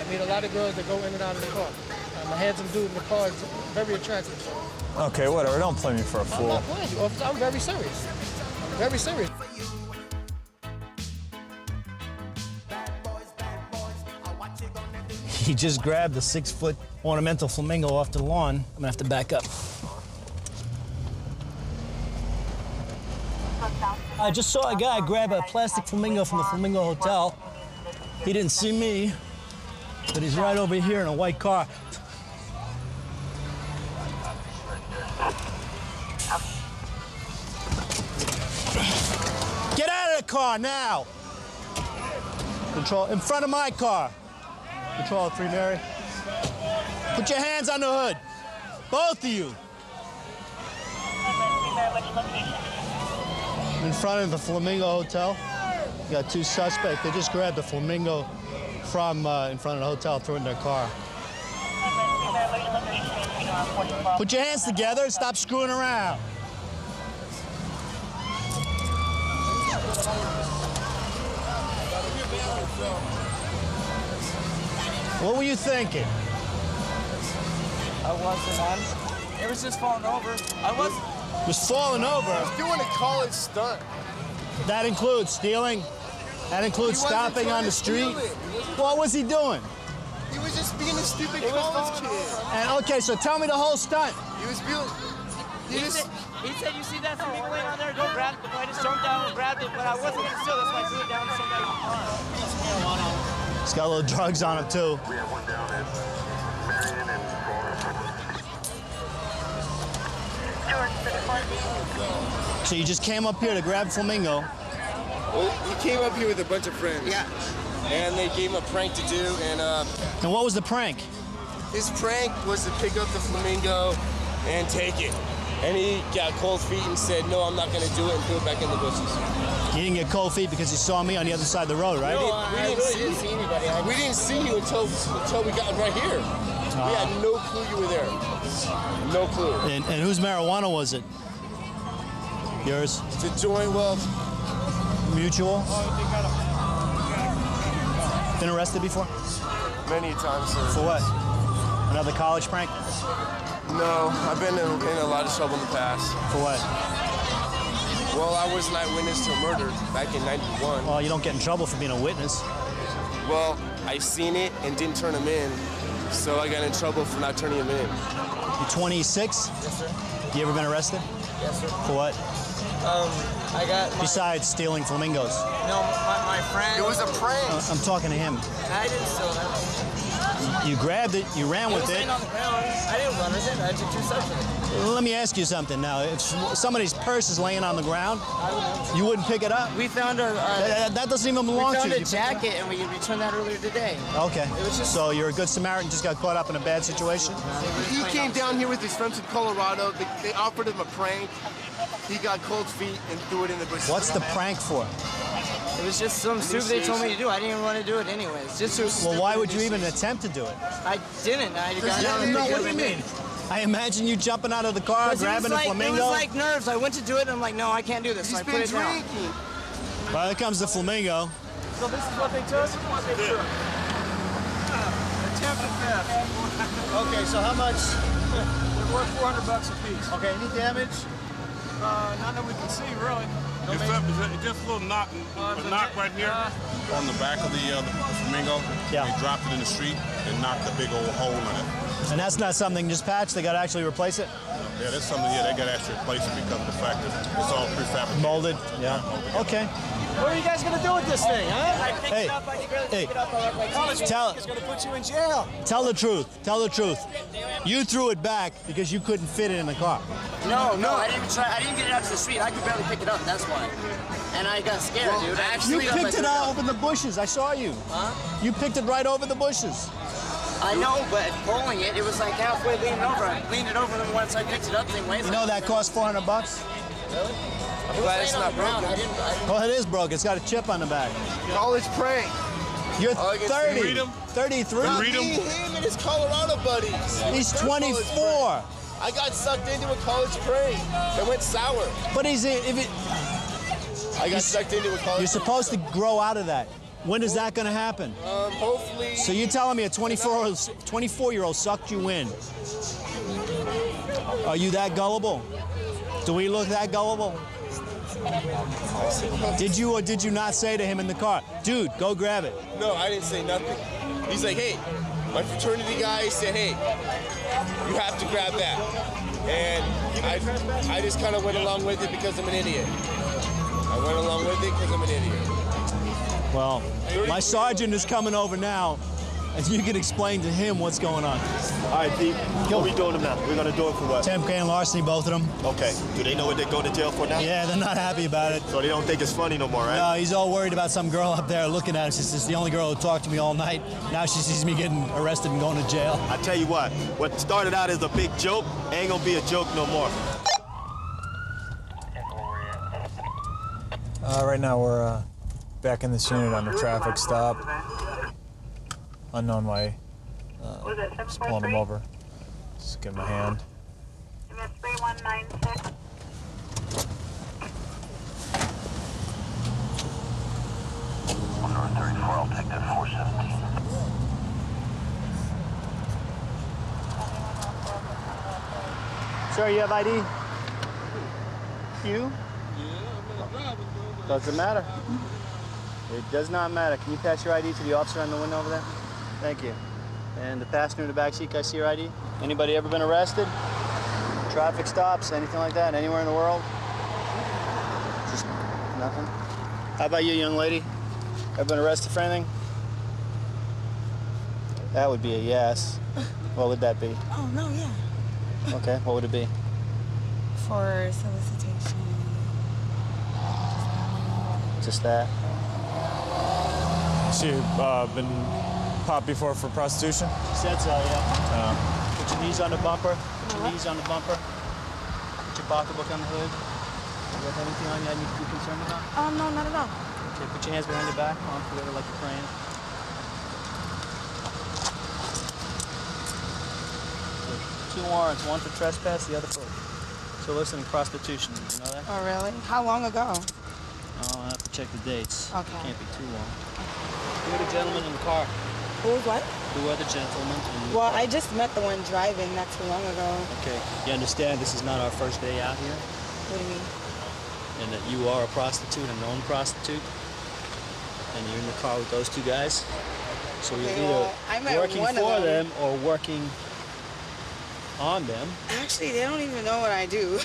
meet a lot of girls that go in and out of the car. I'm a handsome dude in the car, is very attractive. Okay, whatever. Don't play me for a I'm fool. not playing you, officer. I'm very serious. Very serious. He just grabbed a 6-foot ornamental flamingo off the lawn. I'm gonna have to back up. I just saw a guy grab a plastic flamingo from the Flamingo Hotel. He didn't see me, but he's right over here in a white car. Get out of the car now! Control, in front of my car. Control 3, Mary. Put your hands on the hood. Both of you. In front of the Flamingo Hotel. You got 2 suspects. They just grabbed the flamingo from in front of the hotel, threw it in their car. Put your hands together and stop screwing around. What were you thinking? I wasn't, man. It was just falling over. I was falling over? I was doing a college stunt. That includes stealing? That includes stopping on the street? What was he doing? He was just being a stupid college kid. And okay, so tell me the whole stunt. He was being... He said, you see that flamingo laying on there? Go grab it. I just jumped down and grabbed it, but I wasn't going to steal. That's why I threw it down and jumped out of the car. He's got a little drugs on him, too. We have one down at Marion and Florida. So you just came up here to grab flamingo. Well, he came up here with a bunch of friends. Yeah. And they gave him a prank to do, and what was the prank? his prank was to pick up the flamingo and take it. And he got cold feet and said, no, I'm not going to do it, and threw it back in the bushes. You didn't get cold feet because you saw me on the other side of the road, right? No, we didn't see anybody. We didn't see you until we got right here. We had no clue you were there. No clue. And whose marijuana was it? Yours? It's a joint, well... Mutual? Been arrested before? Many times, sir. For what? Another college prank? No, I've been in a lot of trouble in the past. For what? Well, I was an eyewitness to a murder back in '91. Well, you don't get in trouble for being a witness. Well, I seen it and didn't turn him in, so I got in trouble for not turning him in. You're 26? Yes, sir. You ever been arrested? Yes, sir. For what? I got... Besides stealing flamingos. No, my friend... It was a prank. I'm talking to him. I didn't steal that. You grabbed it, you ran with was it. laying on the ground. I didn't run with it. I took 2 steps with it. Let me ask you something now. If somebody's purse is laying on the ground, you wouldn't pick it up? We found That doesn't even belong to you. We found a jacket and we returned that earlier today. Okay. It was just... So you're a good Samaritan, just got caught up in a bad situation? He came down here with his friends in Colorado. They offered him a prank. He got cold feet and threw it in the bushes. What's the prank for? It was just something stupid they told me to do. I didn't even want to do it anyways. Just Well, why would you even attempt to do it? I didn't. I got down and What do you mean? I imagine you jumping out of the car, grabbing a flamingo. It was like nerves. I went to do it and I'm like, no, I can't do this. So I put it down. Well, here comes the flamingo. So this is what they took? Attempted theft. Okay, so how much? They're worth $400 a piece. Okay, any damage? Not that we can see, really. Just a little knock right here on the back of the flamingo. Yeah. They dropped it in the street and knocked a big old hole in it. And that's not something just patched, they got to actually replace it? Yeah, that's something, they got to actually replace it because of the fact that it's all prefabricated. Molded? Yeah. Okay. What are you guys gonna do with this thing, huh? I picked it up. I could barely pick it up. It's gonna put you in jail. Tell the truth. Tell the truth. You threw it back because you couldn't fit it in the car. No, I didn't try. I didn't get it out to the street. I could barely pick it up. That's why. And I got scared, dude. You picked it out over the bushes. I saw you. Huh? You picked it right over the bushes. I know, but pulling it, it was like halfway leaning over. I leaned it over, and then once I picked it up, thing weighs. You know that cost $400? Really? I'm glad it's not broken. I didn't. Well, it is broke. It's got a chip on the back. College prank. You're Oh, I guess 30. read 'em? 33. Read 'em? Him and his Colorado buddies. He's Their college 24. prank. I got sucked into a college prank. It went sour. But he's if it, I got sucked into a college you're supposed to grow out of that. When is that going to happen? Hopefully. So you're telling me a 24-year-old sucked you in? Are you that gullible? Do we look that gullible? Did you or did you not say to him in the car, dude, go grab it? No, I didn't say nothing. He's like, hey, my fraternity guy said, hey, you have to grab that. And I just kind of went along with it because I'm an idiot. I went along with it because I'm an idiot. Well, my sergeant is coming over now, and you can explain to him what's going on. All right, Pete, what are we doing them now? We're going to do it for what? Attempt grand larceny, both of them. Okay. Do they know what they're going to jail for now? Yeah, they're not happy about it. So they don't think it's funny no more, right? No, he's all worried about some girl up there looking at us. This is the only girl who talked to me all night. Now she sees me getting arrested and going to jail. I tell you what started out as a big joke ain't going to be a joke no more. Right now we're back in this unit on a traffic stop. Unknown way. Just pulling him over. Just give him a hand. 3196. North 34, I'll take that 417. Sir, you have ID? You? Doesn't matter. It does not matter. Can you pass your ID to the officer on the window over there? Thank you. And the passenger in the back seat, can I see your ID? Anybody ever been arrested? Traffic stops, anything like that, anywhere in the world? Just nothing? How about you, young lady? Ever been arrested for anything? That would be a yes. What would that be? Oh, no, yeah. Okay, what would it be? For solicitation. Just that? She been popped before for prostitution? She said so, yeah. Put your knees on the bumper. Put your knees on the bumper. Put your pocketbook on the hood. Do you have anything on you I need to be concerned about? No, not at all. Okay, put your hands behind your back. Palms together like you're praying. Two warrants, one for trespass, the other for soliciting prostitution. You know that? Oh, really? How long ago? Oh, I have to check the dates. Okay. Can't be too long. Who are the gentlemen in the car? Who's what? Who are the gentlemen in the Well, car? I just met the one driving not too long ago. Okay. You understand this is not our first day out here? What do you mean? And that you are a prostitute, a known prostitute, and you're in the car with those two guys. So Okay, you're well, I either met working one of for them. them or working on them. Actually, they don't even know what I do,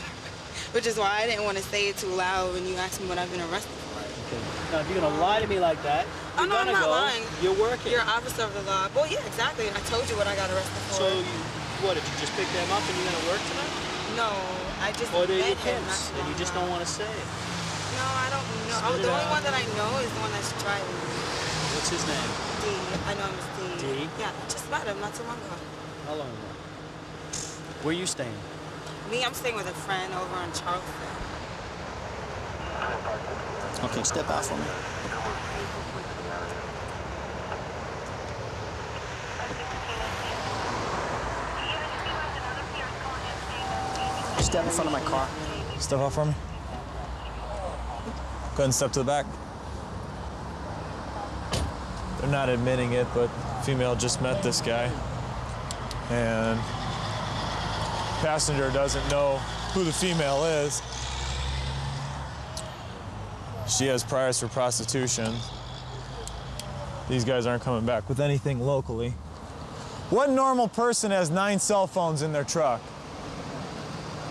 which is why I didn't want to say it too loud when you asked me what I've been arrested for. Okay. Now, if you're gonna lie to me like that, Oh, you're no, I'm gonna not go. lying. You're working. You're an officer of the law. Well, yeah, exactly. I told you what I got arrested for. So what? Did you just pick them up and you're gonna work tonight? No, I just Or they're met your him not pimps too and long you just ago. don't want to say it? No, I don't know. Spit The it only out. one that I know is the one that's driving. What's his name? D. I know him as D. D? Yeah, I just met him not too long ago. How long ago? Where you staying? Me, I'm staying with a friend over in Charleston. Okay, step out for me. Step in front of my car. Step out for me. Go ahead and step to the back. They're not admitting it, but female just met this guy. And passenger doesn't know who the female is. She has priors for prostitution. These guys aren't coming back with anything locally. What normal person has 9 cell phones in their truck?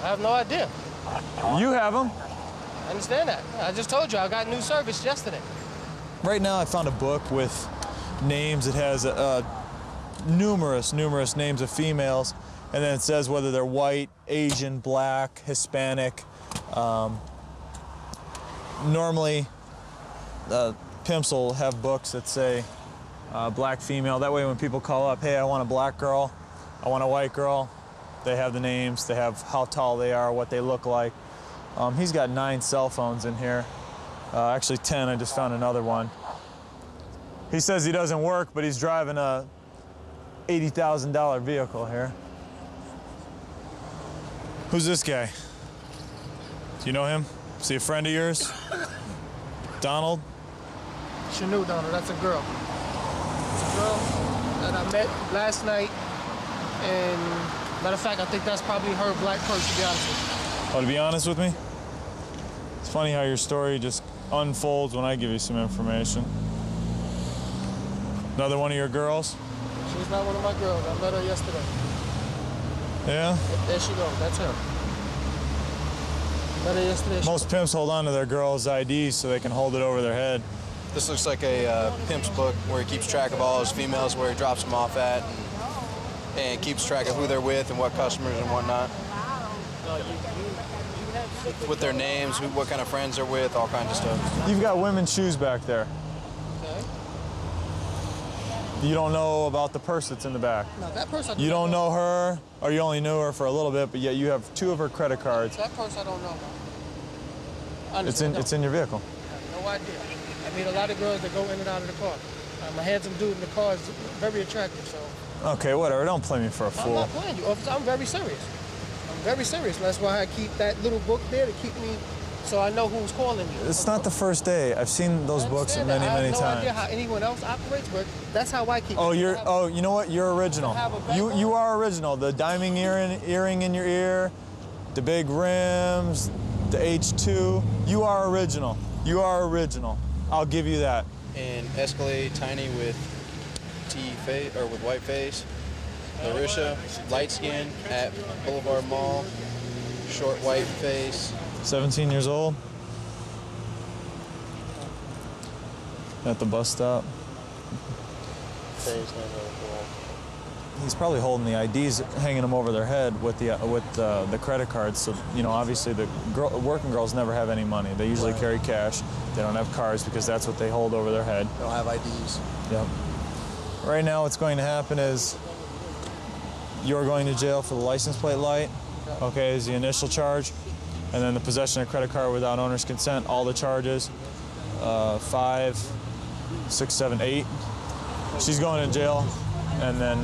I have no idea. You have them. I understand that. I just told you I got new service yesterday. Right now I found a book with names. It has numerous names of females, and then it says whether they're white, Asian, black, Hispanic. Normally, pimps will have books that say black female. That way when people call up, hey, I want a black girl, I want a white girl, they have the names, they have how tall they are, what they look like. He's got 9 cell phones in here. Actually 10, I just found another one. He says he doesn't work, but he's driving a $80,000 vehicle here. Who's this guy? Do you know him? Is he a friend of yours? Donald? She knew, Donald. That's a girl. It's a girl that I met last night. And matter of fact, I think that's probably her black purse, to be honest with you. Oh, to be honest with me? It's funny how your story just unfolds when I give you some information. Another one of your girls? She's not one of my girls. I met her yesterday. Yeah? There she goes. That's her. Met her yesterday. Most pimps hold on to their girls' IDs so they can hold it over their head. This looks like a pimp's book where he keeps track of all his females, where he drops them off at, and keeps track of who they're with and what customers and whatnot. With their names, what kind of friends they're with, all kinds of stuff. You've got women's shoes back there. Okay. You don't know about the purse that's in the back. No, that purse I do You not don't know her, or you only knew her for a little bit, but yet you have 2 of her credit cards. That purse I don't know about. It's in your vehicle. I have no idea. I meet a lot of girls that go in and out of the car. A handsome dude in the car is very attractive, so. Okay, whatever. Don't play me for a fool. I'm not playing you, officer. I'm very serious. I'm very serious. That's why I keep that little book there to keep me, so I know who's calling me. It's not the first day. I've seen those books many, many times. I have no idea times. how anyone else operates, but that's how I keep. Oh, you know what? You're original. You are original. The diamond earring in your ear, the big rims, the H2. You are original. You are original. I'll give you that. And Escalate tiny with face or with white face. Larisha, light skin at Boulevard Mall, short white face. 17 years old. At the bus stop. He's probably holding the IDs, hanging them over their head with the credit cards. So, you know, obviously the working girls never have any money. They usually carry cash. They don't have cards because that's what they hold over their head. They don't have IDs. Yep. Right now what's going to happen is you're going to jail for the license plate light, okay, is the initial charge. And then the possession of a credit card without owner's consent, all the charges, 5, 6, 7, 8. She's going to jail. And then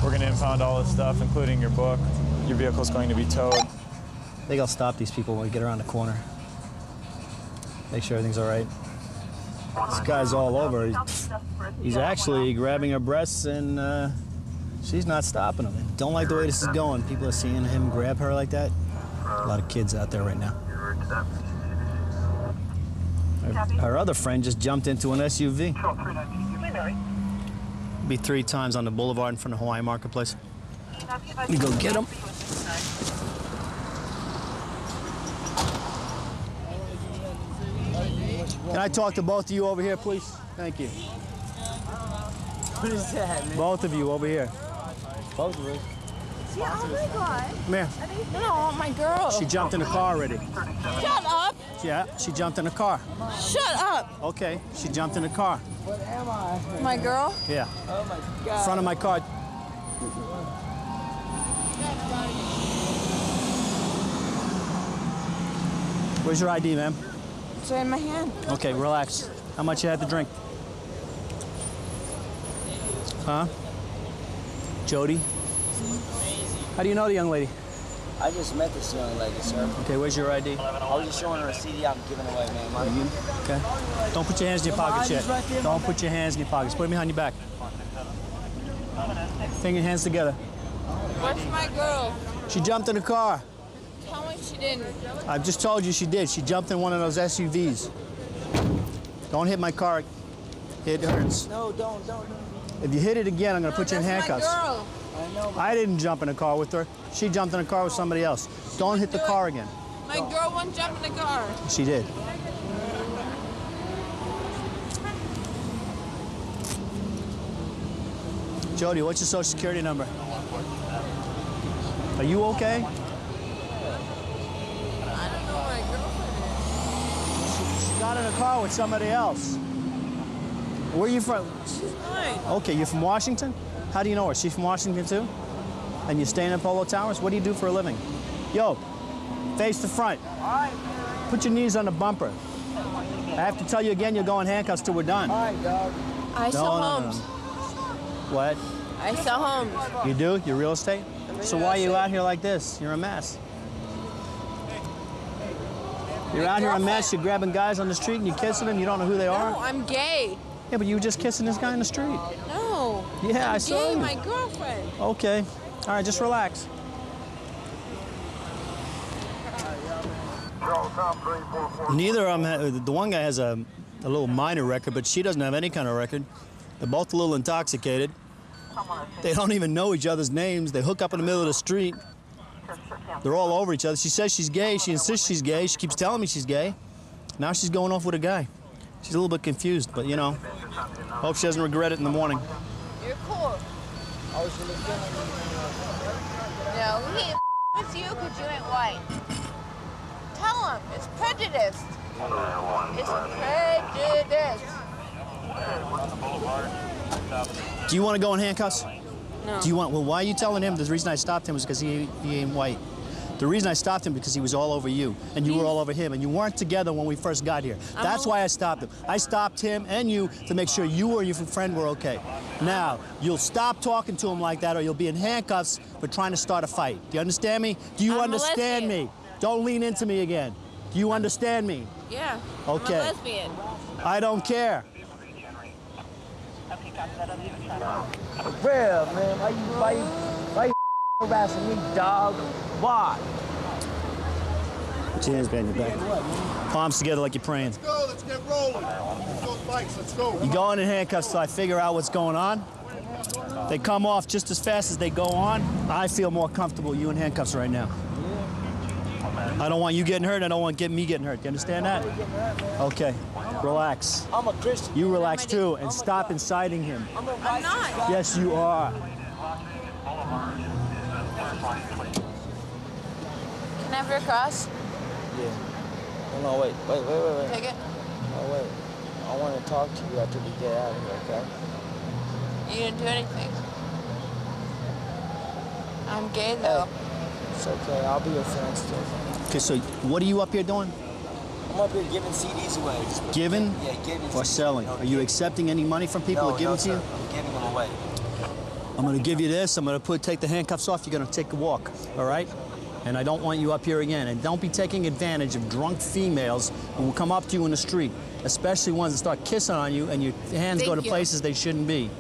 we're going to impound all this stuff, including your book. Your vehicle's going to be towed. I think I'll stop these people when we get around the corner. Make sure everything's all right. This guy's all over. He's actually grabbing her breasts, and she's not stopping him. Don't like the way this is going. People are seeing him grab her like that. A lot of kids out there right now. Her other friend just jumped into an SUV. Be 3 times on the boulevard in front of Hawaiian Marketplace. Let me go get him. Can I talk to both of you over here, please? Thank you. What is that, man? Both of you over here. Both of us. Yeah, oh my God. Come here. No, my girl. She jumped in the car already. Shut up. Yeah, she jumped in the car. Shut up. Okay, she jumped in the car. What am I? My girl? Yeah. Oh my God. Front of my car. Where's your ID, ma'am? It's in my hand. Okay, relax. How much you had to drink? Huh? Jody? How do you know the young lady? I just met this young lady, sir. Okay, where's your ID? I was just showing her a CD I'm giving away, man. Mind you? Okay. Don't put your hands in your pockets yet. Right there, Don't put your hands in your pockets. Put them behind your back. Bring your hands together. Where's my girl? She jumped in the car. Tell me she didn't. I've just told you she did. She jumped in one of those SUVs. Don't hit my car. It hurts. No, don't. If you hit it again, I'm going to put you in That's handcuffs. my girl. I know. I didn't jump in a car with her. She jumped in a car with somebody else. Don't hit the car again. My girl won't jump in the car. She did. Jody, what's your social security number? Are you okay? I don't know where my girlfriend She got in a car with somebody else. Where are you from? is. She's mine. Okay, you're from Washington? How do you know her? She's from Washington too? And you staying in Polo Towers? What do you do for a living? Yo, face the front. Put your knees on the bumper. I have to tell you again, you'll go in handcuffs till we're done. All right, dog. I sell homes. What? I sell homes. You do? You're real estate? So why are you out here like this? You're a mess. You're out here a mess. You're grabbing guys on the street and you're kissing them. You don't know who they are. No, I'm gay. Yeah, but you were just kissing this guy in the street. No. Yeah, I'm I saw gay, you. my girlfriend. Okay. All right, just relax. Neither of them. The one guy has a little minor record, but she doesn't have any kind of record. They're both a little intoxicated. They don't even know each other's names. They hook up in the middle of the street. They're all over each other. She says she's gay. She insists she's gay. She keeps telling me she's gay. Now she's going off with a guy. She's a little bit confused, but you know, hope she doesn't regret it in the morning. You're cool. No, he ain't with you because you ain't white. Tell him it's prejudiced. It's prejudiced. Do you want to go in handcuffs? No. Do you want? Well, why are you telling him? The reason I stopped him was because he ain't white. The reason I stopped him because he was all over you, and you were all over him, and you weren't together when we first got here. That's why I stopped him. I stopped him and you to make sure you or your friend were okay. Now, you'll stop talking to him like that, or you'll be in handcuffs for trying to start a fight. Do you understand me? Do you understand me? Don't lean into me again. Do you understand me? Yeah. Okay. I'm a lesbian. I don't care. Real, man. Why you harassing me, dog? Why? Put your hands behind your back. Palms together like you're praying. Let's go. Let's get rolling. Those bikes. Let's go. You go in handcuffs till I figure out what's going on. They come off just as fast as they go on. I feel more comfortable you in handcuffs right now. I don't want you getting hurt. I don't want me getting hurt. You understand that? Okay. Relax. I'm a Christian. You relax too and stop inciting him. I'm not. Yes, you are. Can I have your cross? Yeah. No, wait. Take it. Oh, wait. I want to talk to you after we get out of here, okay? You didn't do anything. I'm gay though. It's okay. I'll be your friend still. Okay, so what are you up here doing? I'm up here giving CDs away. Giving? Yeah, giving Or CDs. selling? Are you accepting any money from people that give it to you? I'm giving them away. I'm going to give you this. I'm going to take the handcuffs off. You're going to take a walk, all right? And I don't want you up here again. And don't be taking advantage of drunk females who will come up to you in the street, especially ones that start kissing on you and your hands go to places they shouldn't be.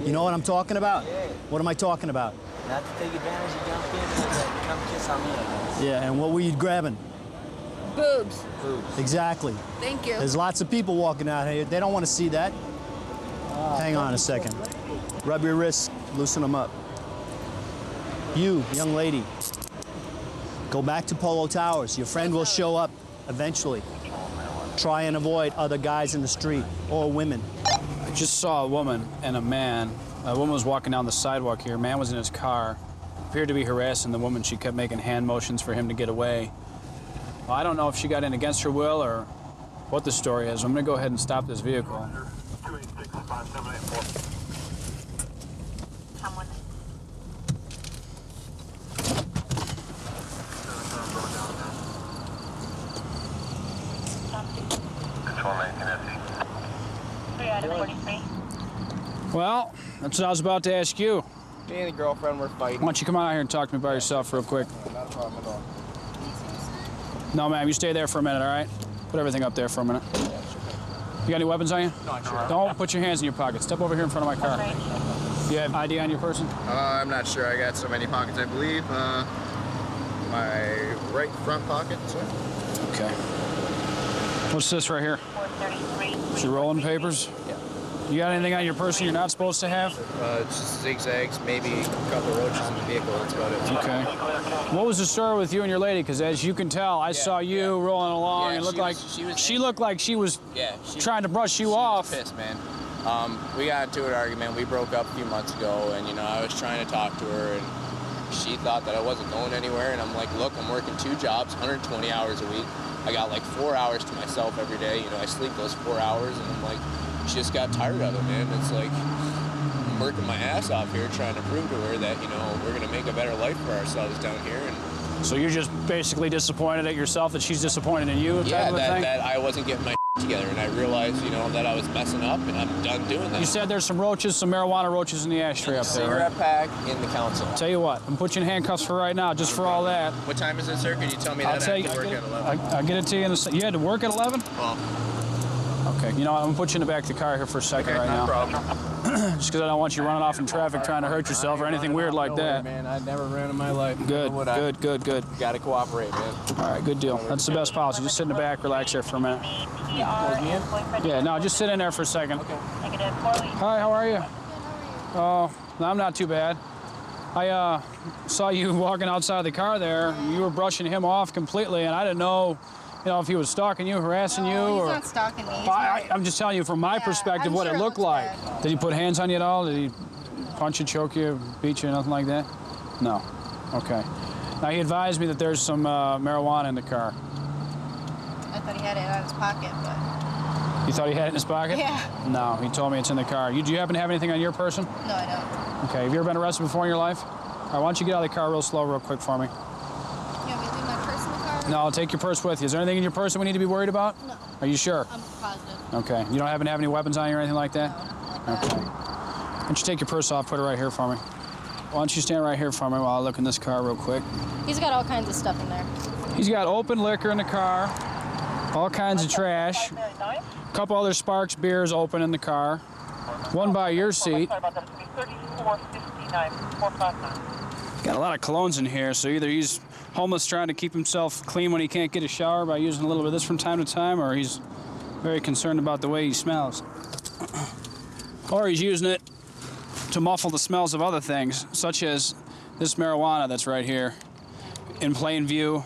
You know what I'm talking about? Yeah. What am I talking about? Not to take advantage of young kids that come kiss on me, I guess. Yeah, and what were you grabbing? Boobs. Boobs. Exactly. Thank you. There's lots of people walking out here. They don't want to see that. Hang on a second. Rub your wrists, loosen them up. You, young lady, go back to Polo Towers. Your friend will show up eventually. Try and avoid other guys in the street or women. I just saw a woman and a man. A woman was walking down the sidewalk here. A man was in his car. Appeared to be harassing the woman. She kept making hand motions for him to get away. Well, I don't know if she got in against her will or what the story is. I'm going to go ahead and stop this vehicle. Well, that's what I was about to ask you. Me and the girlfriend were fighting. Why don't you come out here and talk to me by yourself real quick? Not a problem at all. No, ma'am, you stay there for a minute, all right? Put everything up there for a minute. You got any weapons on you? No, sure. Don't put your hands in your pockets. Step over here in front of my car. You have ID on your person? I'm not sure. I got so many pockets, I believe. My right front pocket, sir. Okay. What's this right here? It's your rolling papers? Yeah. You got anything on your person you're not supposed to have? It's just zigzags, maybe a couple of roaches in the vehicle. That's about it. Okay. What was the story with you and your lady? Because as you can tell, I saw you rolling along and it looked like she looked like she was trying to brush you off. She was pissed, man. We got into an argument. We broke up a few months ago, and, you know, I was trying to talk to her, and she thought that I wasn't going anywhere, and I'm like, look, I'm working 2 jobs, 120 hours a week. I got like 4 hours to myself every day. You know, I sleep those 4 hours, and I'm like, she just got tired of it, man. It's like, I'm working my ass off here trying to prove to her that, you know, we're going to make a better life for ourselves down here. And so you're just basically disappointed at yourself that she's disappointed in you? Yeah, that I wasn't getting my together, and I realized, you know, that I was messing up, and I'm done doing that. You said there's some roaches, some marijuana roaches in the ashtray up there, right? Cigarette pack in the council. Tell you what, I'm putting you in handcuffs for right now, just for all that. What time is it, sir? Can you tell me that? I'll tell you. I have to work at 11. I'll get it to you in a. You had to work at 11? Well, okay. You know what? I'm gonna put you in the back of the car here for a second right now. No problem. Just because I don't want you running off in traffic trying to hurt yourself or anything weird like that. Man, I never ran in my life. Good, good. You gotta cooperate, man. All right, good deal. That's the best policy. Just sit in the back, relax there for a minute. Yeah, no, just sit in there for a second. Okay. Hi, how are you? Oh, no, I'm not too bad. I saw you walking outside the car there. You were brushing him off completely, and I didn't know, you know, if he was stalking you, harassing you, he's or. not stalking me. I'm just telling you from my perspective what it looked like. Bad. Did he put hands on you at all? Did he punch you, choke you, beat you, nothing like that? No. Okay. Now he advised me that there's some marijuana in the car. I thought he had it in his pocket, but. You thought he had it in his pocket? Yeah. No, he told me it's in the car. Do you happen to have anything on your person? No, I don't. Okay. Have you ever been arrested before in your life? All right, why don't you get out of the car real slow, real quick for me? You want me to leave my purse in the car? No, I'll take your purse with you. Is there anything in your purse that we need to be worried about? No. Are you sure? I'm positive. Okay. You don't happen to have any weapons on you or anything like that? No, Okay. Why don't you take your purse off, put it right here for me? Why don't you stand right here for me while I look in this car real quick? He's got all kinds of stuff in there. He's got open liquor in the car, all kinds of trash, a couple other Sparks beers open in the car, one by your seat. Got a lot of colognes in here, so either he's homeless trying to keep himself clean when he can't get a shower by using a little bit of this from time to time, or he's very concerned about the way he smells. Or he's using it to muffle the smells of other things, such as this marijuana that's right here in plain view.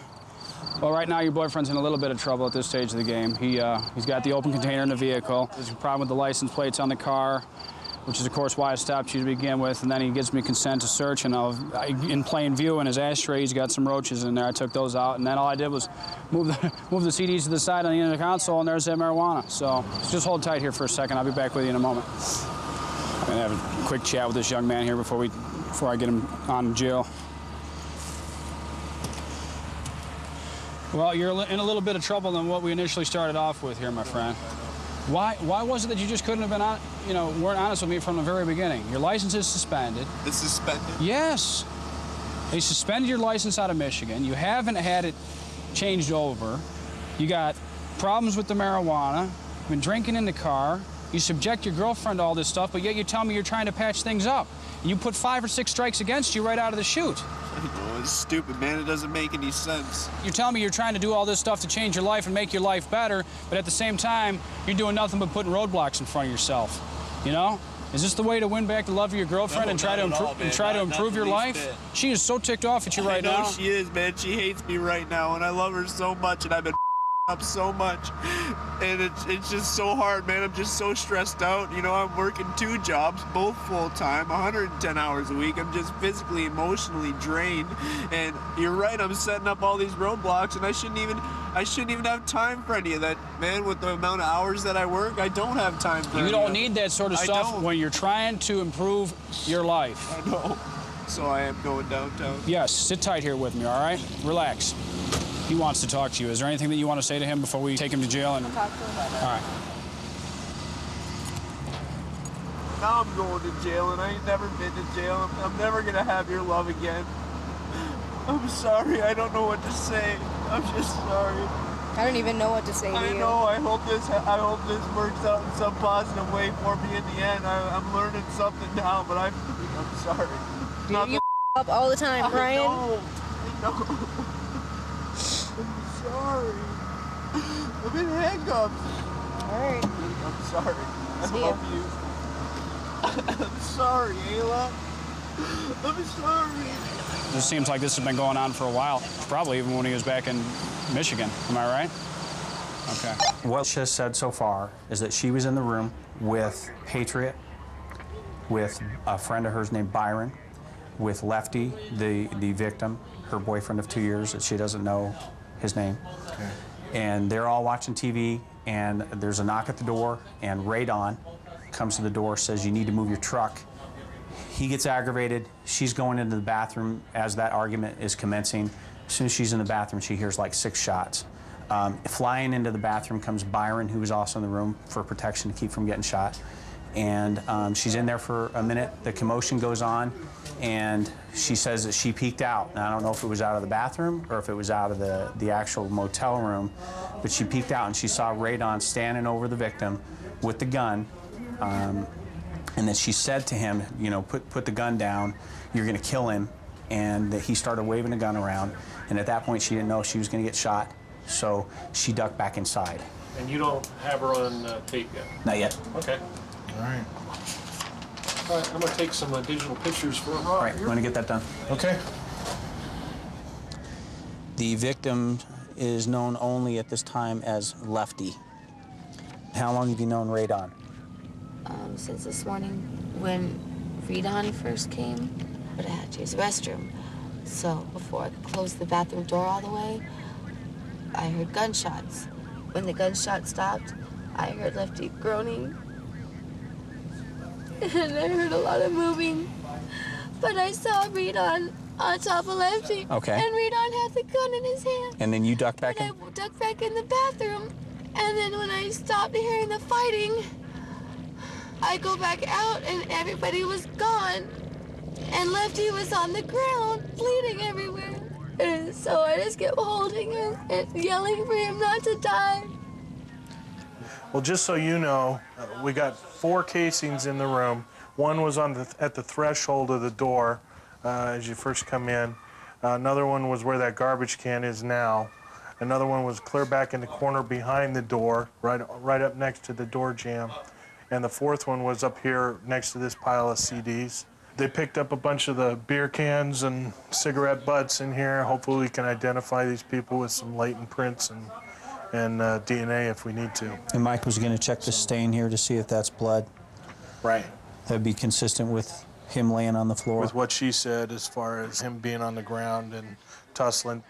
Well, right now your boyfriend's in a little bit of trouble at this stage of the game. He's got the open container in the vehicle. There's a problem with the license plates on the car, which is, of course, why I stopped you to begin with. And then he gives me consent to search, and in plain view in his ashtray, he's got some roaches in there. I took those out, and then all I did was move the CDs to the side on the end of the console, and there's that marijuana. So just hold tight here for a second. I'll be back with you in a moment. I'm gonna have a quick chat with this young man here before I get him on jail. Well, you're in a little bit of trouble than what we initially started off with here, my friend. Why was it that you just couldn't have been weren't honest with me from the very beginning? Your license is suspended. It's suspended? Yes. They suspended your license out of Michigan. You haven't had it changed over. You got problems with the marijuana. You've been drinking in the car. You subject your girlfriend to all this stuff, but yet you tell me you're trying to patch things up. And you put 5 or 6 strikes against you right out of the chute. I know, it's stupid, man. It doesn't make any sense. You're telling me you're trying to do all this stuff to change your life and make your life better, but at the same time, you're doing nothing but putting roadblocks in front of yourself. You know? Is this the way to win back the love of your girlfriend and try to improve your life? Bit. She is so ticked off at you right now. I know she is, man. She hates me right now, and I love her so much, and I've been up so much, and it's just so hard, man. I'm just so stressed out. You know, I'm working 2 jobs, both full-time, 110 hours a week. I'm just physically, emotionally drained, and you're right, I'm setting up all these roadblocks, and I shouldn't even have time for any of that, man. With the amount of hours that I work, I don't have time for You don't need that sort of stuff when you're trying to improve your life. I know. So I am going downtown. Yes, sit tight here with me, all right? Relax. He wants to talk to you. Is there anything that you want to say to him before we take him to jail? I'll talk to him about it. All right. Now I'm going to jail, and I ain't never been to jail. I'm never going to have your love again. I'm sorry. I don't know what to say. I'm just sorry. I don't even know what to say to you. I know. I hope this works out in some positive way for me in the end. I'm learning something now, but I'm sorry. You up all the time, Brian. I know. I'm sorry. I'm in handcuffs. All right. I'm sorry. I See love you. I'm sorry, Ayla. I'm sorry. This seems like this has been going on for a while, probably even when he was back in Michigan. Am I right? Okay. What she has said so far is that she was in the room with Patriot, with a friend of hers named Byron, with Lefty, the victim, her boyfriend of 2 years that she doesn't know his name. Okay. And they're all watching TV, and there's a knock at the door, and Radon comes to the door, says, "You need to move your truck." He gets aggravated. She's going into the bathroom as that argument is commencing. As soon as she's in the bathroom, she hears like 6 shots. Flying into the bathroom comes Byron, who was also in the room for protection to keep from getting shot. And she's in there for a minute. The commotion goes on, and she says that she peeked out. Now, I don't know if it was out of the bathroom or if it was out of the actual motel room, but she peeked out and she saw Radon standing over the victim with the gun. And then she said to him, you know, put the gun down, you're gonna kill him. And that he started waving the gun around. And at that point, she didn't know if she was gonna get shot. So she ducked back inside. And you don't have her on tape yet? Not yet. Okay. All right. All right, I'm gonna take some digital pictures for her. All right, you wanna get that done? Okay. The victim is known only at this time as Lefty. How long have you known Radon? Since this morning when Radon first came, but I had to use the restroom. So before I could close the bathroom door all the way, I heard gunshots. When the gunshot stopped, I heard Lefty groaning. And I heard a lot of moving. But I saw Radon on top of Lefty. Okay. And Radon had the gun in his hand. And then you ducked back in? And I ducked back in the bathroom. And then when I stopped hearing the fighting, I go back out and everybody was gone. And Lefty was on the ground, bleeding everywhere. And so I just kept holding him and yelling for him not to die. Well, just so you know, we got 4 casings in the room. One was at the threshold of the door as you first come in. Another one was where that garbage can is now. Another one was clear back in the corner behind the door, right up next to the door jamb. And the 4th one was up here next to this pile of CDs. They picked up a bunch of the beer cans and cigarette butts in here. Hopefully we can identify these people with some latent prints and DNA if we need to. And Mike was going to check the stain here to see if that's blood. Right. That'd be consistent with him laying on the floor. With what she said as far as him being on the ground and tussling.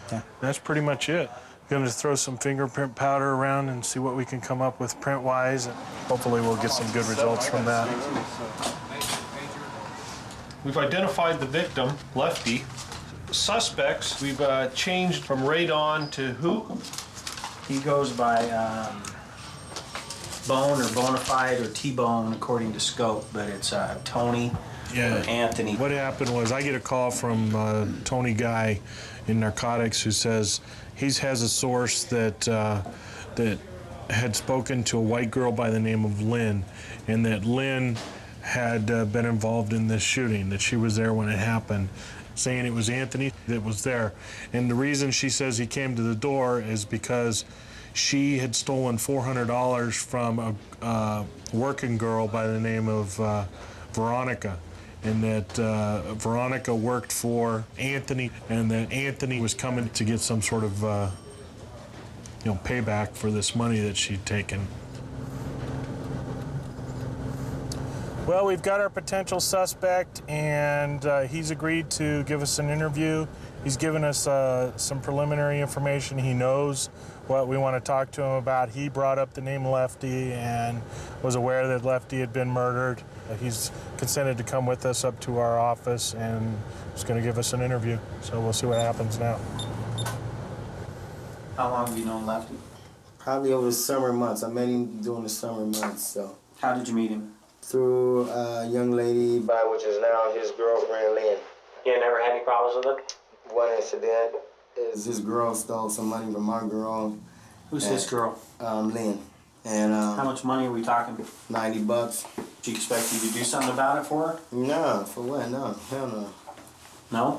Okay. That's pretty much it. Going to throw some fingerprint powder around and see what we can come up with print-wise, and hopefully we'll get some good results from that. We've identified the victim, Lefty. Suspects, we've changed from Radon to who? He goes by Bone or Bonafide or T-Bone according to Scope, but it's Tony or Anthony. What happened was I get a call from Tony Guy in narcotics who says he has a source that had spoken to a white girl by the name of Lynn, and that Lynn had been involved in this shooting, that she was there when it happened, saying it was Anthony that was there. And the reason she says he came to the door is because she had stolen $400 from a working girl by the name of Veronica, and that Veronica worked for Anthony, and that Anthony was coming to get some sort of payback for this money that she'd taken. Well, we've got our potential suspect, and he's agreed to give us an interview. He's given us some preliminary information. He knows what we want to talk to him about. He brought up the name Lefty and was aware that Lefty had been murdered. He's consented to come with us up to our office, and he's going to give us an interview. So we'll see what happens now. How long have you known Lefty? Probably over the summer months. I met him during the summer months. So. How did you meet him? Through a young lady, which is now his girlfriend, Lynn. You never had any problems with him? One incident is his girl stole some money from our girl. Who's his girl? Lynn. And how much money are we talking? $90. Did you expect you to do something about it for her? No, for what? No, hell no. No?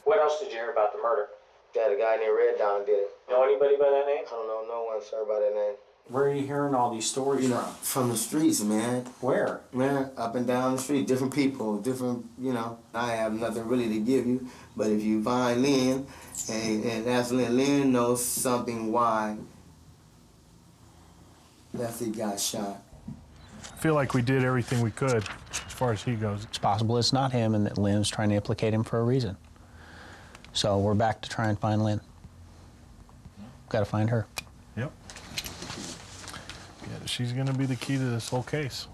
What else did you hear about the murder? That a guy named Red Don did it. Know anybody by that name? I don't know no one, sir, by that name. Where are you hearing all these stories from? From the streets, man. Where? Man, up and down the street, different people, different, I have nothing really to give you, but if you find Lynn and ask Lynn knows something why Lefty got shot. I feel like we did everything we could as far as he goes. It's possible it's not him and that Lynn's trying to implicate him for a reason. So we're back to try and find Lynn. Got to find her. Yep. Yeah, she's going to be the key to this whole case.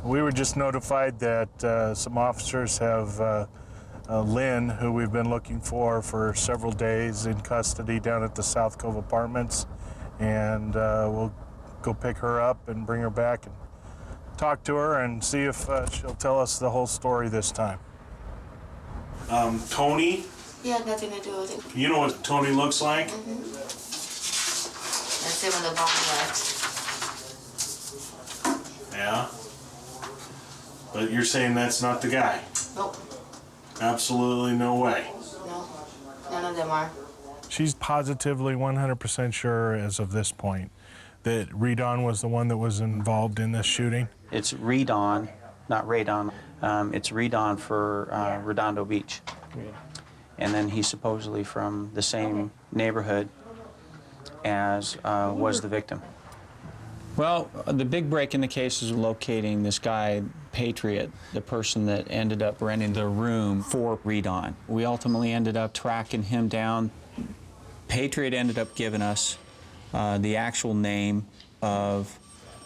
We were just notified that some officers have Lynn, who we've been looking for several days, in custody down at the South Cove Apartments. And we'll go pick her up and bring her back and talk to her and see if she'll tell us the whole story this time. Tony? He had nothing to do with it. You know what Tony looks like? Mm-hmm. That's him with the bottom left. Yeah. But you're saying that's not the guy? Nope. Absolutely no way. No. None of them are. She's positively 100% sure as of this point that Redon was the one that was involved in this shooting. It's Redon, not Radon. It's Redon for Redondo Beach. And then he's supposedly from the same neighborhood as was the victim. Well, the big break in the case is locating this guy, Patriot, the person that ended up renting the room for Redon. We ultimately ended up tracking him down. Patriot ended up giving us the actual name of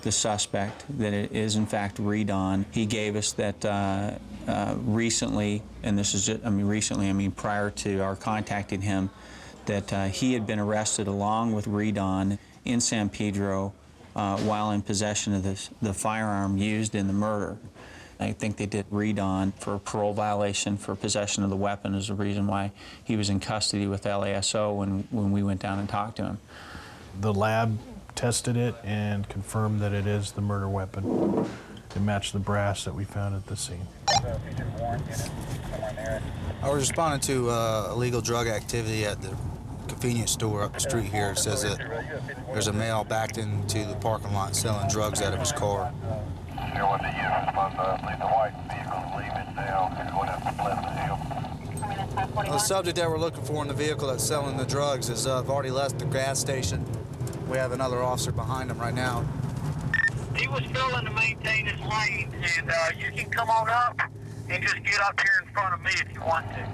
the suspect, that it is in fact Redon. He gave us that recently, and this is just, recently, prior to our contacting him, that he had been arrested along with Redon in San Pedro while in possession of the firearm used in the murder. I think they did Redon for a parole violation for possession of the weapon is the reason why he was in custody with LASO when we went down and talked to him. The lab tested it and confirmed that it is the murder weapon. It matched the brass that we found at the scene. I was responding to illegal drug activity at the convenience store up the street here. It says that there's a male backed into the parking lot selling drugs out of his car. The subject that we're looking for in the vehicle that's selling the drugs is already left the gas station. We have another officer behind him right now. He was failing to maintain his lane, and you can come on up and just get up here in front of me if you want to.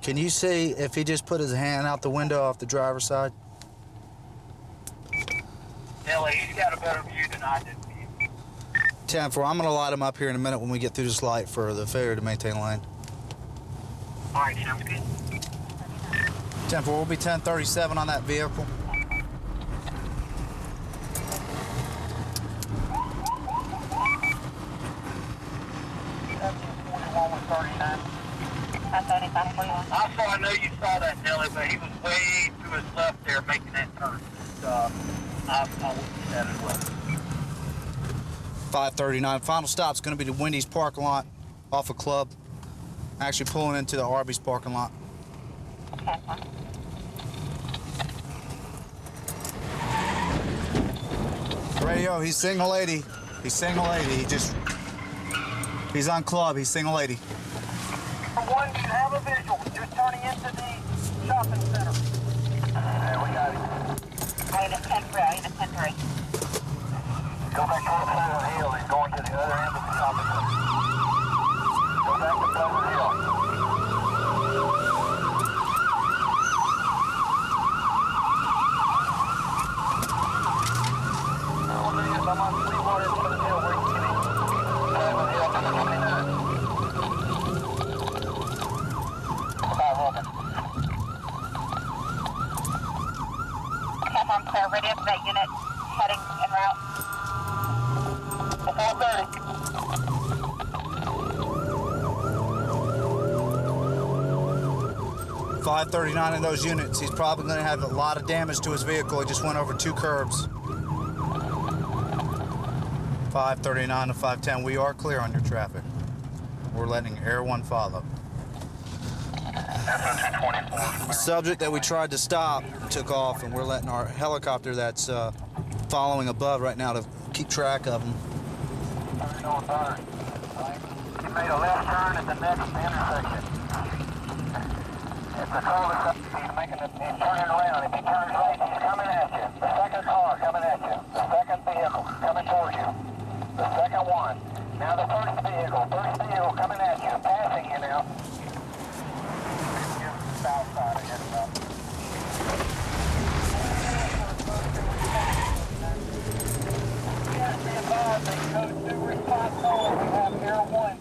Can you see if he just put his hand out the window off the driver's side? Nelly, he's got a better view than I did. 10-4, I'm going to light him up here in a minute when we get through this light for the failure to maintain lane. All right, sounds good. 10-4, we'll be 1037 on that vehicle. I know you saw that, Nelly, but he was way to his left there making that turn. So, I wouldn't that as well. 539. Final stop's going to be the Wendy's parking lot off a club. Actually pulling into the Arby's parking lot. Radio, he's single lady. He's single lady. He's on club. He's single lady. For one, you have a visual. You're turning into the shopping center. Okay, we got it. I need a 10-3. I need a 10-3. Go back towards Pleasant Hill. He's going to the other end of the shopping center. Go back to Pleasant Hill. I'm on Sweetwater, Pleasant Hill. Where you getting? Pleasant Hill, 29. I'm clear. Ready up that unit. Heading en route. 430. 539 in those units. He's probably going to have a lot of damage to his vehicle. He just went over 2 curbs. 539 to 510. We are clear on your traffic. We're letting Air 1 follow. The subject that we tried to stop took off, and we're letting our helicopter that's following above right now to keep track of him. He made a left turn at the next intersection. It's a cul-de-sac. He's turning around. If he turns right, he's coming at you. The second car coming at you. The second vehicle coming towards you. The second one. Now the first vehicle coming at you, passing you now. South side, heading up. Be advised, they code 2 response call. We have Air 1.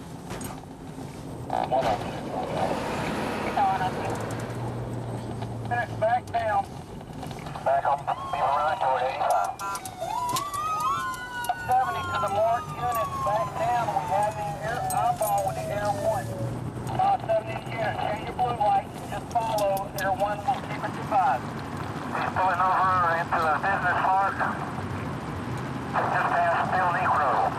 Finish back down. Back on right toward 85. 70 to the mark unit. Back down. We have the air eyeball with the Air 1. 70 unit. Change your blue light. Just follow. Air 1 will keep it to 5. He's pulling over into a business park. Just past Steel Negro.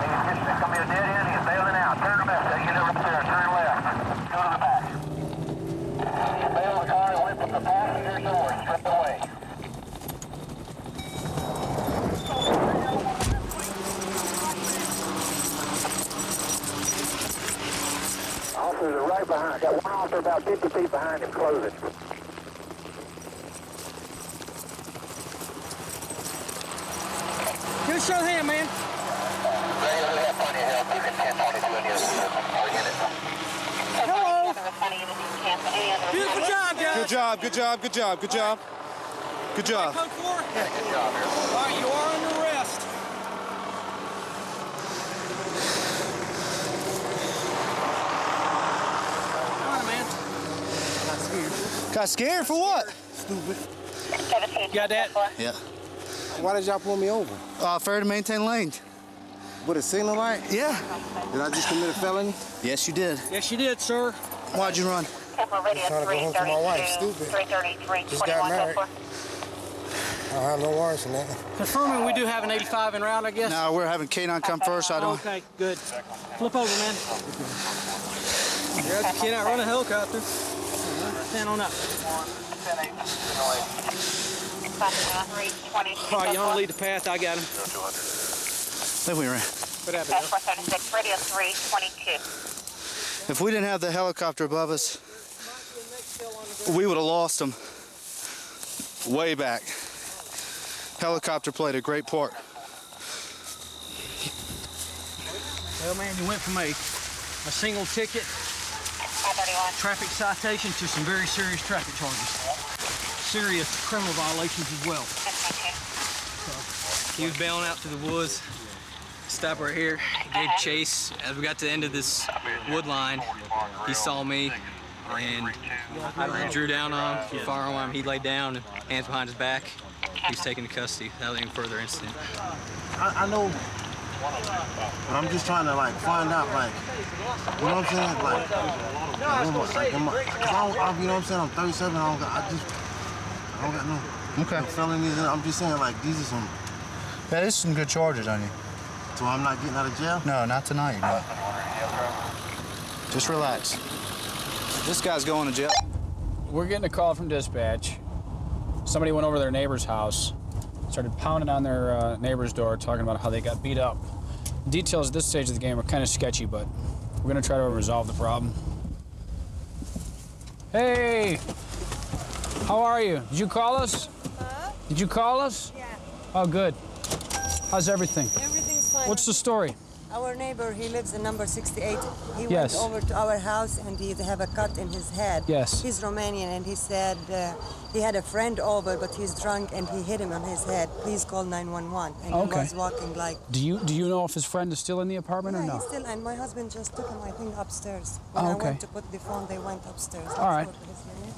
It's going to be a dead end. He's bailing out. Turn left. Get over there. Turn left. Go to the back. He bailed the car and went from the passenger door. Straight away. Officers are right behind. Got one officer about 50 feet behind him, closing. Give us a show of hand, man. Hello. Beautiful job, guys. Good job, good job, good job, good job. Good job. Code 4? Yeah, good job here. All right, you are under arrest. Come on, man. Got scared. Got scared for what? Stupid. You got that? Yeah. Why did y'all pull me over? Fair to maintain lane. With a signal light? Yeah. Did I just commit a felony? Yes, you did. Yes, you did, sir. Why'd you run? I'm trying to go home to my wife. Stupid. 333, Just got married. I have no warrants in that. Confirming we do have an 85 en route, I guess? No, we're having K9 come first. I don't. Okay, good. Flip over, man. Yeah, you cannot run a helicopter. Stand on up. All right, you want to lead the path? I got him. Then we ran. What happened? 436, radio 322. If we didn't have the helicopter above us, we would have lost them way back. Helicopter played a great part. Well, man, you went from a single ticket, traffic citation, to some very serious traffic charges. Serious criminal violations as well. He was bailing out to the woods. Stop right here. Gave chase. As we got to the end of this wood line, he saw me and I drew down on him, firearm on him. He laid down, hands behind his back. He was taken to custody without any further incident. I know, but I'm just trying to like find out, like, you know what I'm saying? Like, you know what I'm saying? I'm 37. I don't got no felonies. I'm just saying, like, these are some. Yeah, there's some good charges on you. So I'm not getting out of jail? No, not tonight. No. Just relax. This guy's going to jail. We're getting a call from dispatch. Somebody went over to their neighbor's house, started pounding on their neighbor's door, talking about how they got beat up. Details at this stage of the game are kind of sketchy, but we're going to try to resolve the problem. Hey! How are you? Did you call us? Huh? Did you call us? Yeah. Oh, good. How's everything? Everything's fine. What's the story? Our neighbor, he lives in number 68. He Yes. went over to our house and he have a cut in his head. Yes. He's Romanian and he said he had a friend over, but he's drunk and he hit him on his head. Please call 911. And Okay. he was walking like. Do you know if his friend is still in the apartment or Yeah, no? he's still. And my husband just took him, I think, upstairs. Oh, When okay. I went to put the phone, they went upstairs. All right. Let's go to his unit.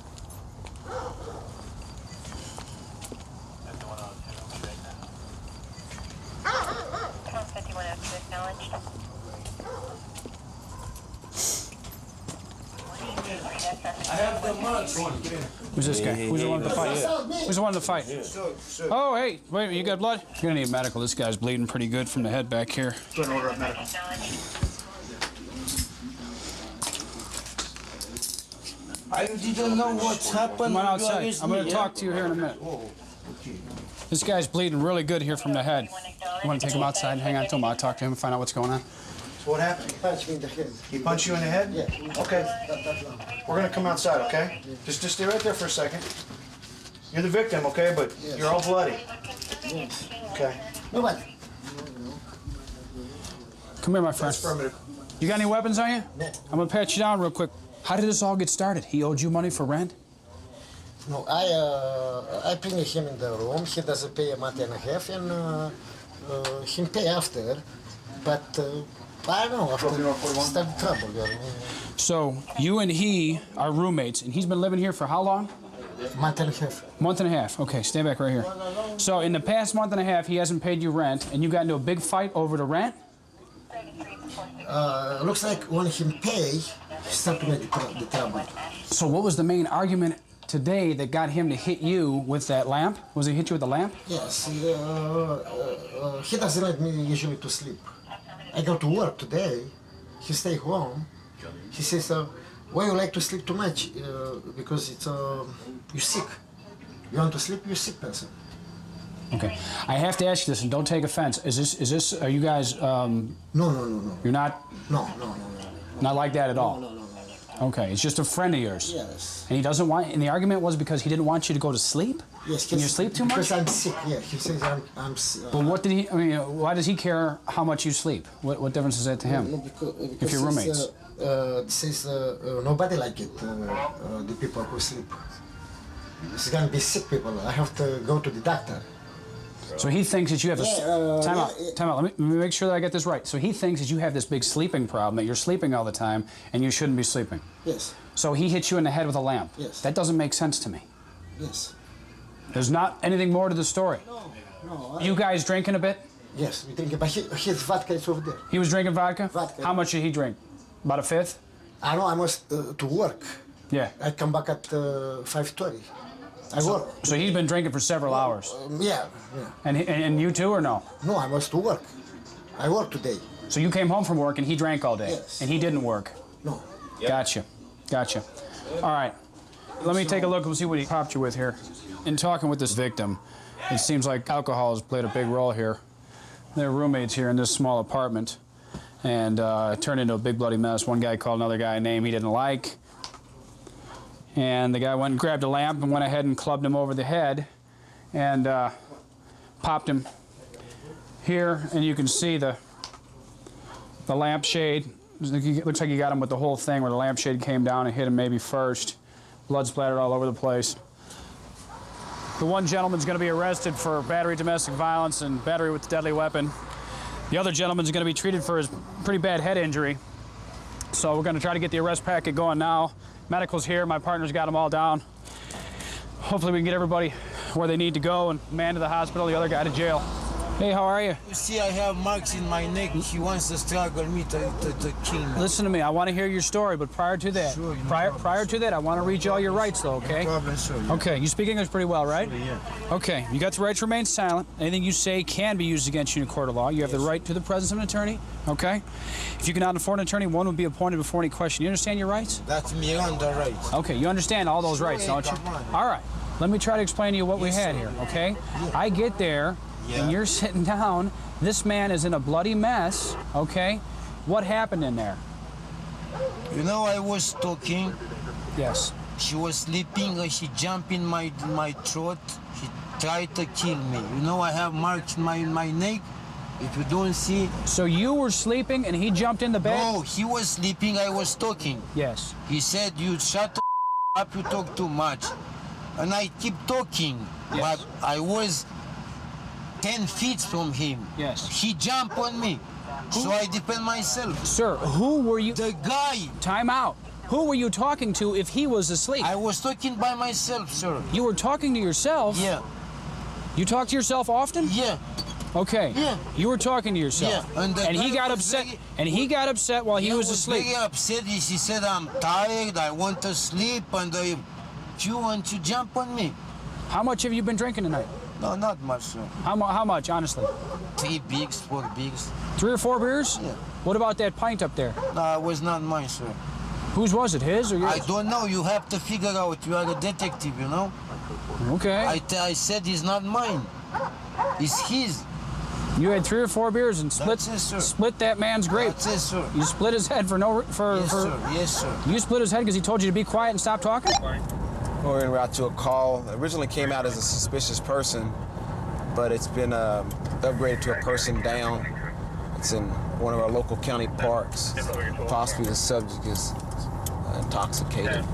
I have the months. Who's this guy? Who's the one with the fight? Who's the one with the fight? Oh, hey, wait a minute, you got blood? You're gonna need medical. This guy's bleeding pretty good from the head back here. Put an order of medical. I didn't know what's happened. Come on outside. I'm gonna talk to you here in a minute. This guy's bleeding really good here from the head. You wanna take him outside and hang on to him? I'll talk to him and find out what's going on. So what happened? He punched me in the head. He punched you in the head? Yeah. Okay. We're gonna come outside, okay? Just stay right there for a second. You're the victim, okay? But you're all bloody. Okay. Nobody. Come here, my friend. That's affirmative. You got any weapons on you? I'm gonna pat you down real quick. How did this all get started? He owed you money for rent? No, I bring him in the room. He doesn't pay a month and a half, and he pay after. But I don't know, after started trouble. So you and he are roommates, and he's been living here for how long? Month and a half. Month and a half. Okay, stand back right here. So in the past month and a half, he hasn't paid you rent, and you got into a big fight over the rent? Looks like when he pay, he started to make the trouble. So what was the main argument today that got him to hit you with that lamp? Was he hit you with the lamp? Yes, he doesn't let me usually to sleep. I go to work today, he stay home. He says, why you like to sleep too much? Because it's, you're sick. You want to sleep, you're a sick person. Okay. I have to ask you this, and don't take offense. Is this, are you guys, No. You're not? No. Not like that at all? No. Okay, it's just a friend of yours? Yes. And he doesn't want, and the argument was because he didn't want you to go to sleep? Yes. Can you sleep too much? Because I'm sick, yeah. He says I'm But what did he, I mean, why does he care how much you sleep? What difference is that to him? No, because if you're roommates? Says nobody like it, the people who sleep. It's gonna be sick people. I have to go to the doctor. So he thinks that you have a... Time out. Let me make sure that I get this right. So he thinks that you have this big sleeping problem, that you're sleeping all the time, and you shouldn't be sleeping. Yes. So he hit you in the head with a lamp. Yes. That doesn't make sense to me. Yes. There's not anything more to the story. No. You guys drinking a bit? Yes, we drink, but his vodka is over there. He was drinking vodka? Vodka. How much did he drink? About a fifth? I know I must to work. Yeah. I come back at 5:30. I work. So he's been drinking for several hours? Yeah. And you too, or no? No, I must to work. I work today. So you came home from work and he drank all day? Yes. And he didn't work? No. Gotcha. All right. Let me take a look and see what he popped you with here. In talking with this victim, it seems like alcohol has played a big role here. They're roommates here in this small apartment, and it turned into a big bloody mess. One guy called another guy a name he didn't like, and the guy went and grabbed a lamp and went ahead and clubbed him over the head and popped him here, and you can see the lampshade. Looks like he got him with the whole thing where the lampshade came down and hit him maybe first. Blood splattered all over the place. The one gentleman's going to be arrested for battery, domestic violence, and battery with a deadly weapon. The other gentleman's going to be treated for his pretty bad head injury. So we're going to try to get the arrest packet going now. Medical's here. My partner's got them all down. Hopefully we can get everybody where they need to go and man to the hospital, the other guy to jail. Hey, how are you? You see, I have marks in my neck. He wants to struggle me to kill me. Listen to me. I want to hear your story, but prior to that, sure, prior to that, I want to read you all your rights, though. Okay? No problem, sure. Yeah. Okay. You speak English pretty well, right? Sure, yeah. Okay. You got the right to remain silent. Anything you say can be used against you in a court of law. You have the right to the presence of an attorney. Okay. If you cannot afford an attorney, one would be appointed before any question. You understand your rights? That's me on the right. Okay. You understand all those rights, don't you? All right. Let me try to explain to you what we had here. Okay. Yeah. I get there, and you're sitting down. This man is in a bloody mess, okay? What happened in there? You know, I was talking. Yes. She was sleeping and she jumped in my throat. She tried to kill me. You know, I have marks in my neck. If you don't see. So you were sleeping and he jumped in the bed? No, he was sleeping, I was talking. Yes. He said, you shut up, you talk too much. And I keep talking, but I was 10 feet from him. Yes. He jumped on me. So I defend myself. Sir, who were you? The guy. Time out. Who were you talking to if he was asleep? I was talking by myself, sir. You were talking to yourself? Yeah. You talk to yourself often? Yeah. Okay. Yeah. You were talking to yourself. Yeah. And he got upset. He got upset while he was asleep. Very upset. He said, I'm tired. I want to sleep. And you want to jump on me. How much have you been drinking tonight? No, not much, sir. How much, honestly? 3 bigs, 4 bigs. 3 or 4 beers? Yeah. What about that pint up there? No, it was not mine, sir. Whose was it, his or yours? I don't know. You have to figure out. You are a detective, you know? Okay. I said it's not mine. It's his. You had 3 or 4 beers and split that man's grape. That's it, sir. You split his head Yes, sir. You split his head because he told you to be quiet and stop talking? We're en route to a call. Originally came out as a suspicious person, but it's been upgraded to a person down. It's in one of our local county parks. Possibly the subject is intoxicated.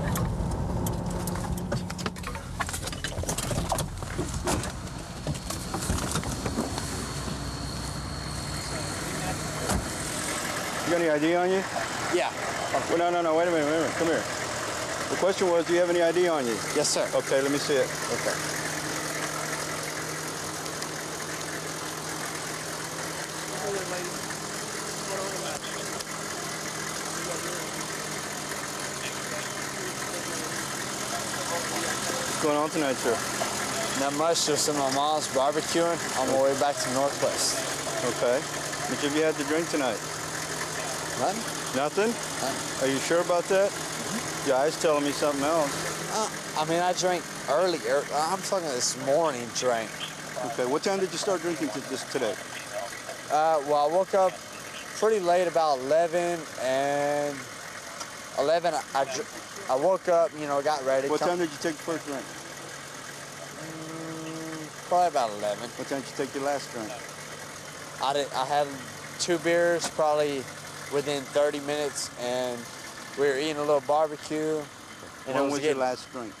You got any ID on you? Yeah. Well, no, wait a minute, come here. The question was, do you have any ID on you? Yes, sir. Okay, let me see it. Okay. What's going on tonight, sir? Not much, just in my mom's barbecuing on my way back to Northwest. Okay. What have you had to drink tonight? Nothing. Nothing? Are you sure about that? Your eyes telling me something else. I mean, I drank earlier. I'm talking this morning drank. Okay, what time did you start drinking today? Well, I woke up pretty late, about 11, and 11, I woke up, you know, got ready. What time did you take the first drink? Probably about 11. What time did you take your last drink? I had 2 beers probably within 30 minutes, and we were eating a little barbecue. And When was your last drink?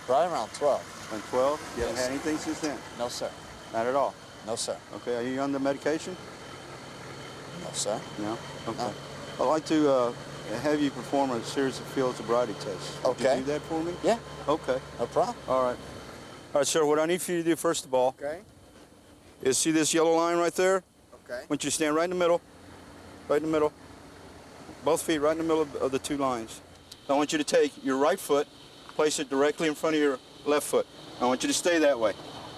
Probably around 12. Around 12? You haven't had anything since then? No, sir. Not at all? No, sir. Okay, are you on the medication? No, sir. No? Okay. No. I'd like to have you perform a series of field sobriety tests. Okay. Can you do that for me? Yeah. Okay. No problem. All right. All right, sir, what I need for you to do, first of all, Okay. is see this yellow line right there? Okay. I want you to stand right in the middle. Right in the middle. Both feet right in the middle of the 2 lines. I want you to take your right foot, place it directly in front of your left foot. I want you to stay that way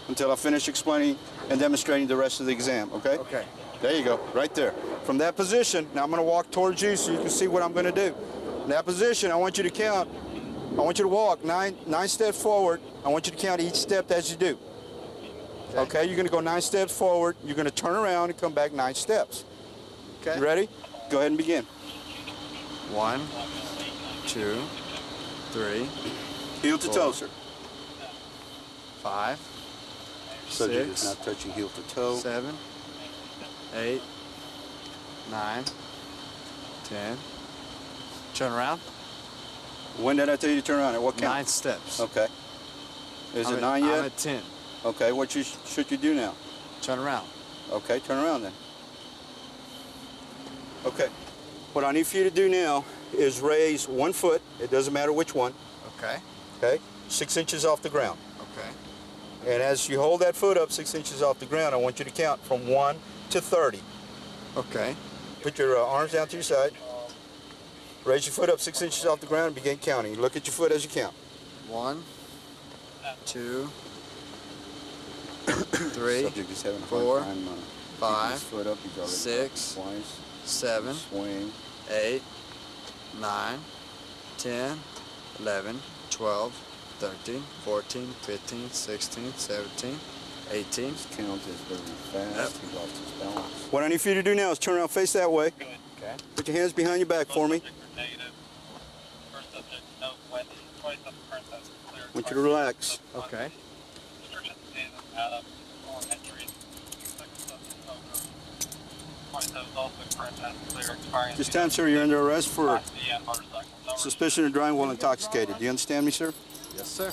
until I finish explaining and demonstrating the rest of the exam, okay? Okay. There you go, right there. From that position, now I'm going to walk towards you so you can see what I'm going to do. In that position, I want you to count. I want you to walk 9 steps forward. I want you to count each step as you do. Okay, you're going to go 9 steps forward. You're going to turn around and come back 9 steps. Okay. You ready? Go ahead and begin. 1, 2, 3. Heel to toe, sir. 5, Subject 6, is not touching heel to toe. 7, 8, 9, 10. Turn around. When did I tell you to turn around? At what count? 9 steps. Okay. Is I'm it at- 9 yet? I'm at 10. Okay, what should you do now? Turn around. Okay, turn around then. Okay. What I need for you to do now is raise 1 foot. It doesn't matter which one. Okay. Okay? 6 inches off the ground. Okay. And as you hold that foot up 6 inches off the ground, I want you to count from 1 to 30. Okay. Put your arms down to your side. Raise your foot up 6 inches off the ground and begin counting. Look at your foot as you count. 1, 2, 3, Subject is having a 4, hard time, 5, his foot up. He's already 6, twice. 7, Swing. 8, 9, 10, 11, 12, 13, 14, 15, 16, 17, 18. His count is very fast. He lost his balance. What I need for you to do now is turn around, face that way. Okay. Put your hands behind your back for me. I want you to relax. Okay. This time, sir, you're under arrest for suspicion of driving while intoxicated. Do you understand me, sir? Yes, sir.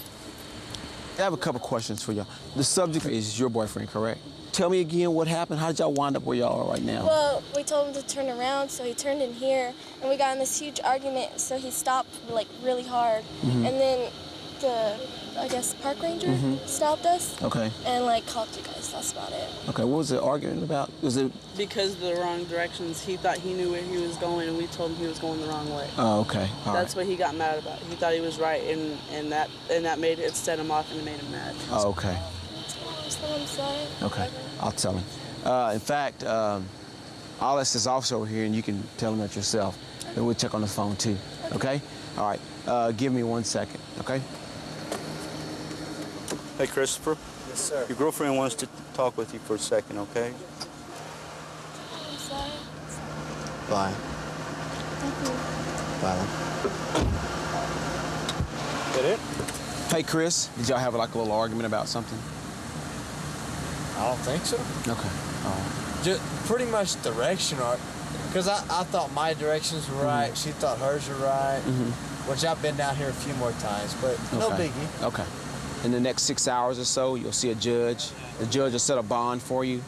I have a couple questions for y'all. The subject is your boyfriend, correct? Tell me again what happened. How did y'all wind up where y'all are right now? Well, we told him to turn around, so he turned in here, and we got in this huge argument, so he stopped, like, really hard. Mhm. And then the, I guess, park ranger stopped us Okay. and, like, called you guys. That's about it. Okay, what was the argument about? Was it? Because of the wrong directions. He thought he knew where he was going, and we told him he was going the wrong way. Oh, okay. All That's what he got mad about. He thought he was right, and that made it set him off and it made him mad. Oh, okay. Just let him slide. Okay, I'll tell him. In fact, Alice is also over here, and you can tell him that yourself. And we'll check on the phone too. Okay? All right. Give me 1 second. Okay? Hey, Christopher. Yes, sir. Your girlfriend wants to talk with you for a second, okay? I'm sorry. Bye. Bye. That it? Hey, Chris, did y'all have like a little argument about something? I don't think so. Okay. All right. Just pretty much directional. Because I thought my directions were right. She thought hers were right. Which I've been down here a few more times, but no Okay. biggie. Okay. In the next 6 hours or so, you'll see a judge. The judge will set a bond for you.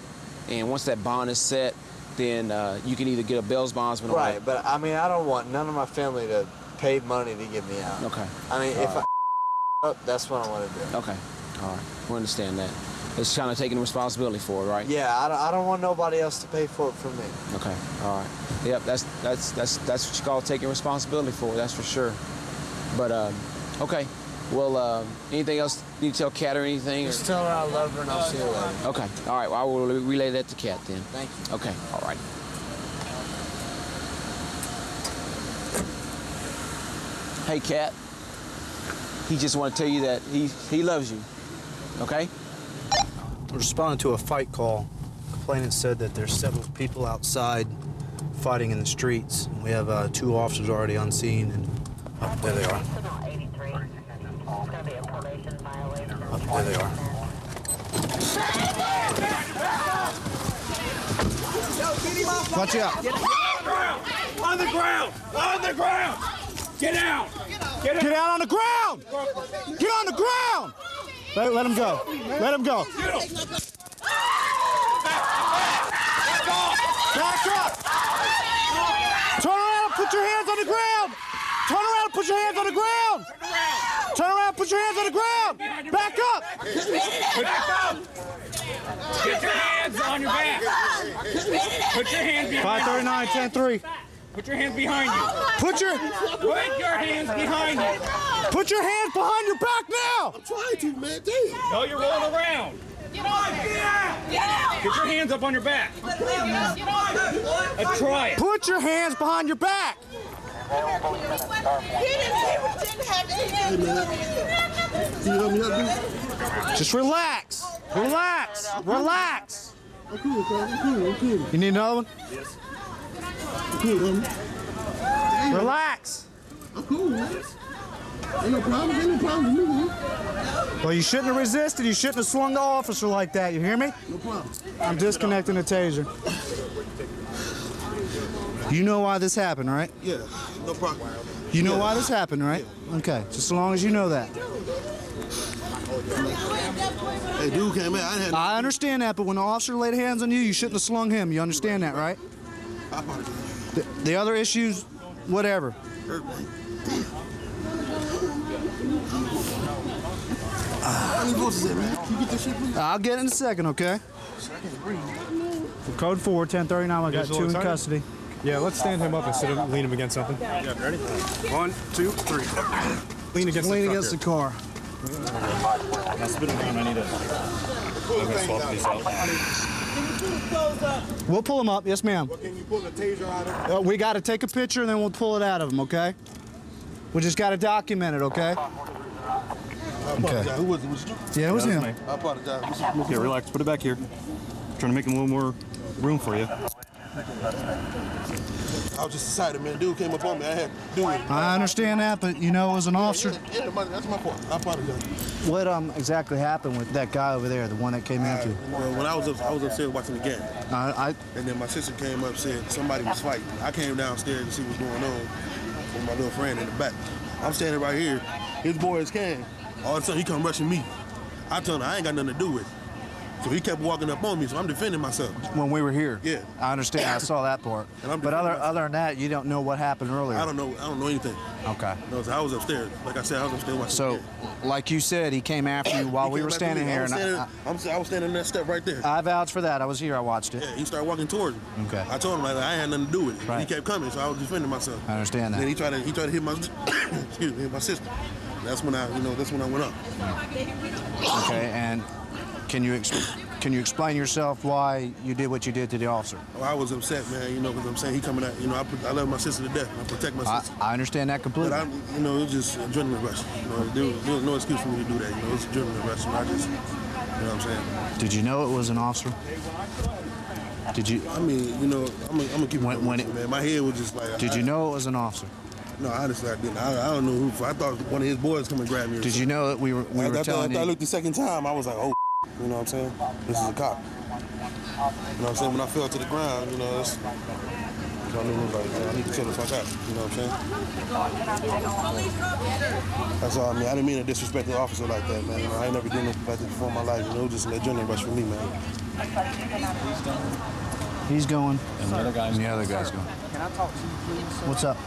And once that bond is set, then you can either get a bail bondsman or Right, but I mean, I don't want none of my family to pay money to get me out. Okay. I mean, if I up, that's what I want to do. Okay. All right. We understand that. It's kind of taking responsibility for it, right? Yeah, I don't want nobody else to pay for it for me. Okay. All right. Yep. That's what you call taking responsibility for. That's for sure. But okay. Well, anything else you need to tell Kat or anything? Just tell her I love her and I'll see her later. Okay. All right. Well, I will relay that to Kat then. Thank you. Okay. All right. Hey, Kat. He just want to tell you that he loves you. Okay? Responding to a fight call, complainant said that there's several people outside fighting in the streets. We have 2 officers already on scene, and there they are. There they are. Watch out! On the ground! On the ground! Get out! Get out on the ground! Get on the ground! Let him go. Let him go. Back up! Turn around and put your hands on the ground! Turn around and put your hands on the ground! Turn around and put your hands on the ground! Back up! Get your hands on your back! Put your hands behind 539, 10-3. Put your hands behind you! Put your hands behind you! Put your hands behind your back now! I'm trying to, man. Damn. No, you're rolling around. Get on! Get out! Get your hands up on your back. Let's try it. Put your hands behind your back! Hey, man. Can you help me out, dude? Just relax. Relax. Relax. I'm cool, bro. I'm cool. You need another one? Yes. I'm cool, homie. Relax. I'm cool, man. Ain't no problem. Ain't no problem with me, man. Well, you shouldn't have resisted. You shouldn't have swung the officer like that. You hear me? No problem. I'm disconnecting the taser. You know why this happened, right? Yeah, no problem. You know why this happened, right? Okay, just as long as you know that. Hey, dude came in. I understand that, but when the officer laid hands on you, you shouldn't have slung him. You understand that, right? The other issues, whatever. How many votes is it, man? Can you get this shit, please? I'll get it in a second, okay? For code 4, 1039, I got 2 in custody. Yeah, let's stand him up instead of lean him against something. Yeah, ready? 1, 2, 3. Lean against the car. Now spin around. I'm gonna swap these out. We'll pull him up, yes, ma'am. Well, can you pull the taser out of him? We got to take a picture and then we'll pull it out of him, okay? We just got to document it, okay? I apologize. Who was it? Was it you? Yeah, it was him. I apologize. Yeah, relax. Put it back here. Trying to make a little more room for you. I was just excited, man. Dude came up on me. I had to do it. I understand that, but you know, as an officer... That's my fault. I apologize. What exactly happened with that guy over there, the one that came after you? Well, when I was upstairs watching the game. And then my sister came up and said somebody was fighting. I came downstairs to see what's going on with my little friend in the back. I'm standing right here. His boys came. All of a sudden, he come rushing me. I told him I ain't got nothing to do with it. So he kept walking up on me, so I'm defending myself. When we were here? Yeah. I understand. I saw that part. But other than that, you don't know what happened earlier? I don't know anything. Okay. No, so I was upstairs. Like I said, I was upstairs watching the game. Like you said, he came after you while we were standing here. I was standing in that step right there. I vouch for that. I was here. I watched it. Yeah, he started walking towards me. Okay. I told him like I had nothing to do with it. Right. He kept coming, so I was defending myself. I understand that. And then he tried to hit my excuse me, hit my sister. That's when I went up. Okay, and can you explain yourself why you did what you did to the officer? Well, I was upset, man. Because I'm saying he coming out. I love my sister to death. I protect my sister. I understand that completely. But it was just adrenaline rush. There was no excuse for me to do that. It was adrenaline rush, and I just, you know what I'm saying. Did you know it was an officer? Did you? I mean, I'm gonna keep it man. My head was just like. Did you know it was an officer? No, honestly, I didn't. I don't know who. I thought one of his boys come and grab me. Did you know that we were telling you? I looked the second time. I was like, oh, you know what I'm saying? This is a cop. You know what I'm saying? When I fell to the ground, that's. I need to chill the fuck out. You know what I'm saying? That's all. I didn't mean to disrespect the officer like that, man. I ain't never done nothing like this before in my life. It was just an adrenaline rush for me, man. He's going. And the other guy's And the other guy's going. Can I talk to you, please, sir? What's up?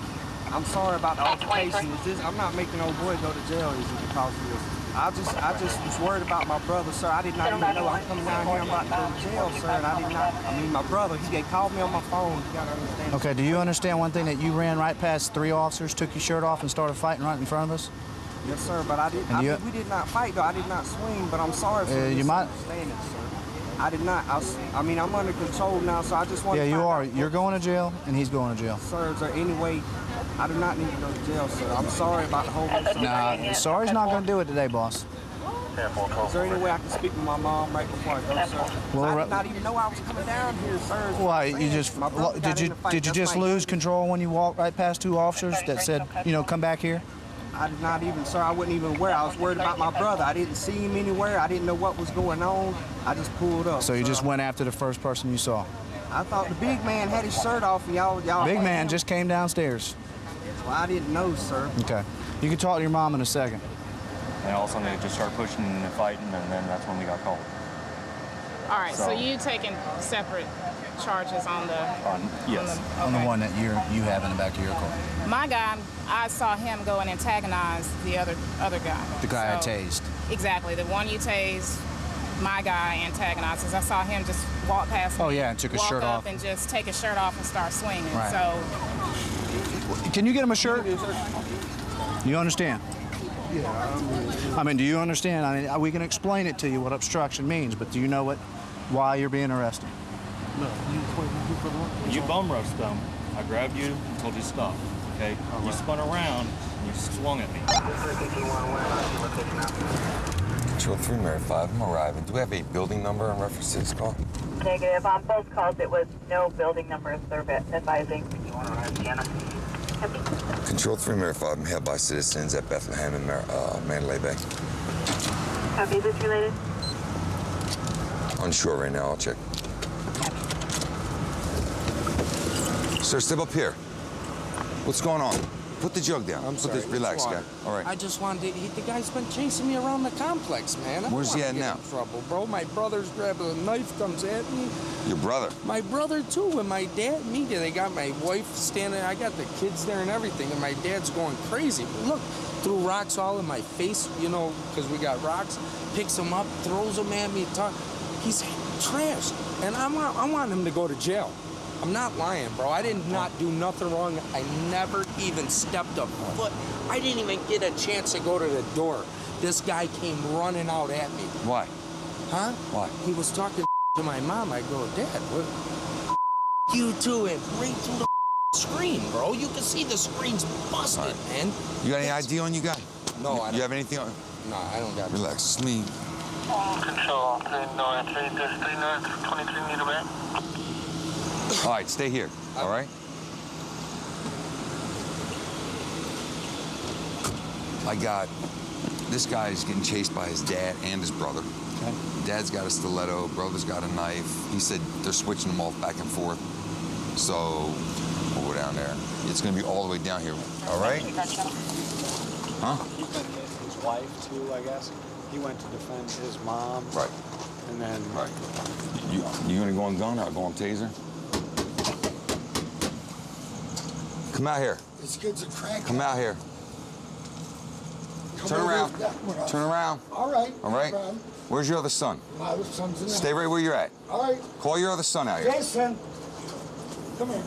I'm sorry about the altercation. I'm not making old boy go to jail, is it, because of this? I just was worried about my brother, sir. I did not even know I'm coming down here. I'm about to go to jail, sir. And I did not. I mean, my brother, he called me on my phone. You gotta understand. Okay, do you understand one thing, that you ran right past 3 officers, took your shirt off, and started fighting right in front of us? Yes, sir. But I did. I mean, we did not fight, though. I did not swing. But I'm sorry for you might. misunderstanding, sir. I did not. I mean, I'm under control now, so I just want to. Yeah, you are. You're going to jail, and he's going to jail. Sir, is there any way? I do not need to go to jail, sir. I'm sorry about the whole thing. Nah, sorry's not going to do it today, boss. Is there any way I can speak with my mom right before I go, sir? Well, I did not even know I was coming down here, sir. Why? You just did you just lose control when you walked right past 2 officers that said, you know, come back here? I did not even, sir. I wasn't even aware. I was worried about my brother. I didn't see him anywhere. I didn't know what was going on. I just pulled up. So you just went after the first person you saw? I thought the big man had his shirt off, and y'all. Big man just came downstairs. Well, I didn't know, sir. Okay. You can talk to your mom in a second. And all of a sudden they just started pushing and fighting, and then that's when we got called. All right, so you taking separate charges on the... Yes. On the one that you have in the back of your car. My guy, I saw him go and antagonize the other guy. The guy I tased. Exactly. The one you tased, my guy antagonizes. I saw him just walk past me. Oh, yeah, and took his shirt off. And just take his shirt off and start swinging. Right. So... Can you get him a shirt? You understand? Yeah. I mean, do you understand? I mean, we can explain it to you what obstruction means, but do you know why you're being arrested? No. You bum rushed them. I grabbed you and told you to stop. Okay? Right. You spun around and you swung at me. Control 3, Mary 5, I'm arriving. Do we have a building number in reference to this call? Negative. On both calls, it was no building numbers. They're advising. Control 3, Mary 5, I'm held by citizens at Bethlehem and Mandalay Bay. Copy. Is this related? Unsure right now, I'll check. Sir, step up here. What's going on? Put the jug down. I'm sorry. Relax, guy. All right. I just wanted to... the guy's been chasing me around the complex, man. Where's he at now? In trouble, bro. My brother's grabbing a knife, comes at me. Your brother? My brother, too, and my dad, me. They got my wife standing... I got the kids there and everything, and my dad's going crazy. But look, threw rocks all in my face, you know, because we got rocks. Picks them up, throws them at me. He's trashed, and I want him to go to jail. I'm not lying, bro. I did not do nothing wrong. I never even stepped a foot. I didn't even get a chance to go to the door. This guy came running out at me. Why? Huh? Why? He was talking to my mom. I go, Dad, what? You too, and right through the screen, bro. You can see the screen's busted, right, man. You got any ID on you, guy? No, I don't. You have anything on? No, I don't got it. Relax. Just lean. Control 393, this 3923 meter back. All right, stay here, all right? This guy's getting chased by his dad and his brother. Okay. Dad's got a stiletto, brother's got a knife. He said they're switching them off back and forth. So we'll go down there. It's gonna be all the way down here, all right? Huh? He defended his wife too, I guess. He went to defend his mom. Right. And then... Right. You gonna go on gun or go on taser? Come out here. This kid's a crack. Come out here. Turn around. Turn around. All right. All right. Where's your other son? My other son's in there. Stay right where you're at. All right. Call your other son out here. Jason, come here.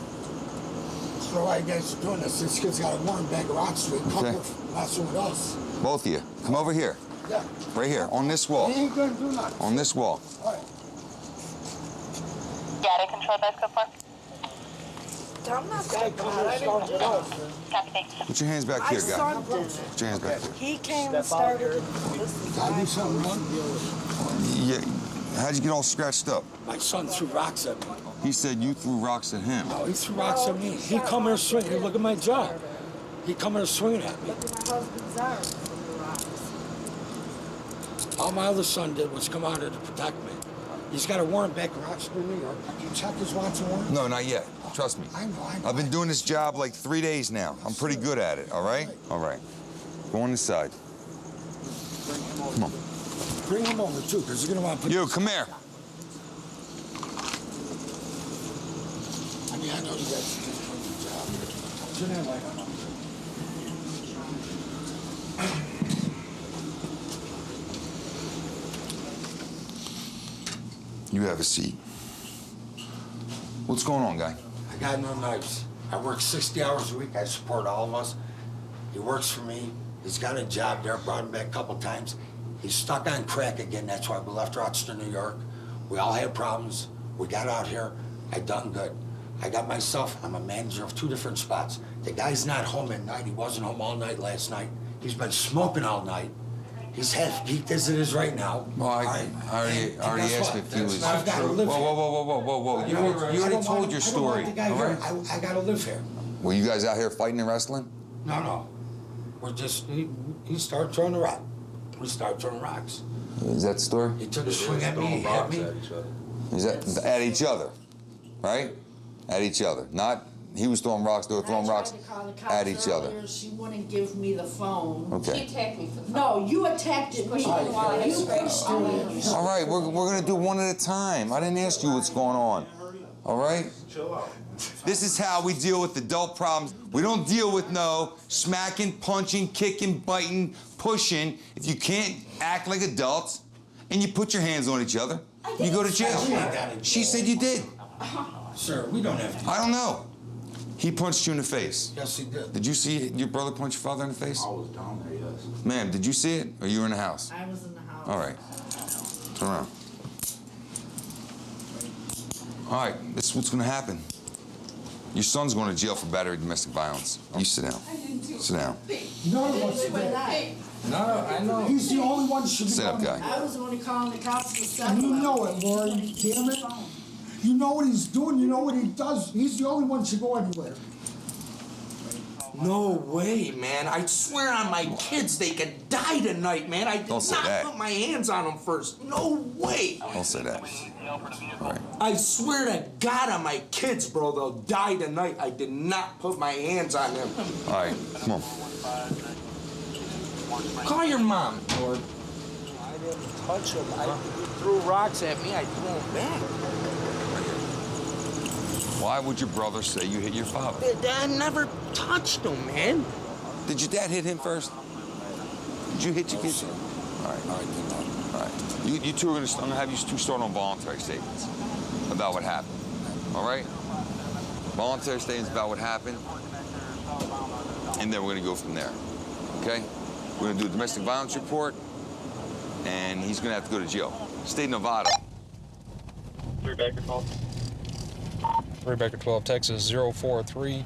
So why you guys are doing this? This kid's got a warrant back of Oxford. Come messing with us. Both of you. Come over here. Yeah. Right here, on this wall. He ain't gonna do nothing. On this wall. All right. Data control desk, go for. I'm not guy coming with us. Put your hands back here, guy. Put your hands back here. He came and started. Did I do something wrong? Yeah. How'd you get all scratched up? My son threw rocks at me. He said you threw rocks at him. No, he threw rocks at me. He come here swinging. Look at my jaw. He come here swinging at me. All my other son did was come out here to protect me. He's got a warrant back in Rochester, New York. Did you check his Watson warrant? No, not yet. Trust me. I know. I've been doing this job like 3 days now. I'm pretty good at it, all right? All right. Go on this side. Come on. Bring him over, too, because he's going to want to put... You, come here. know you guys are just doing your job. Turn that light on. You have a seat. What's going on, guy? I got no knives. I work 60 hours a week. I support all of us. He works for me. He's got a job there. Brought him back a couple times. He's stuck on crack again. That's why we left Rochester, New York. We all had problems. We got out here. I done good. I got myself. I'm a manager of 2 different spots. The guy's not home at night. He wasn't home all night last night. He's been smoking all night. He's half geeked as it is right now. Well, I already asked if he was. I've got to live here. Whoa. You already told your story. I don't want the guy here. I got to live here. Were you guys out here fighting and wrestling? No. We're just, he started throwing the rock. We started throwing rocks. Is that the story? He took a swing at me, he hit me. Is that at each other, right? At each other. Not, he was throwing rocks, they were throwing rocks at each other. She wouldn't give me the phone. Okay. She attacked me for the phone. No, you attacked me. You pushed me. All right, we're gonna do one at a time. I didn't ask you what's going on. All right? Chill out. This is how we deal with adult problems. We don't deal with no smacking, punching, kicking, biting, pushing. If you can't act like adults and you put your hands on each other, you go to jail. She said you did. Sir, we don't have to. I don't know. He punched you in the face. Yes, he did. Did you see your brother punch your father in the face? I was down there, yes. Ma'am, did you see it or you were in the house? I was in the house. All right. Turn around. All right, this is what's gonna happen. Your son's going to jail for battery domestic violence. You sit down. Sit down. None of us did. No, I know. He's the only one that should be Sit up, going. guy. I was the one who called the cops to stop And you him. know it, Lori. Damn it. You know what he's doing. You know what he does. He's the only one that should go anywhere. No way, man. I swear on my kids they could die tonight, man. I did Don't say not that. put my hands on them first. No way. Don't say that. All right. I swear to God on my kids, bro. They'll die tonight. I did not put my hands on them. All right, come on. Call your mom, Lord. I didn't touch him. He threw rocks at me. I threw them back. Why would your brother say you hit your father? I never touched him, man. Did your dad hit him first? Did you hit your kids? All right. All right. You two are I'm gonna have you two start on voluntary statements about what happened. All right? Voluntary statements about what happened, and then we're gonna go from there. Okay? We're gonna do a domestic violence report, and he's gonna have to go to jail. State of Nevada. Rebecca 12, Texas 043,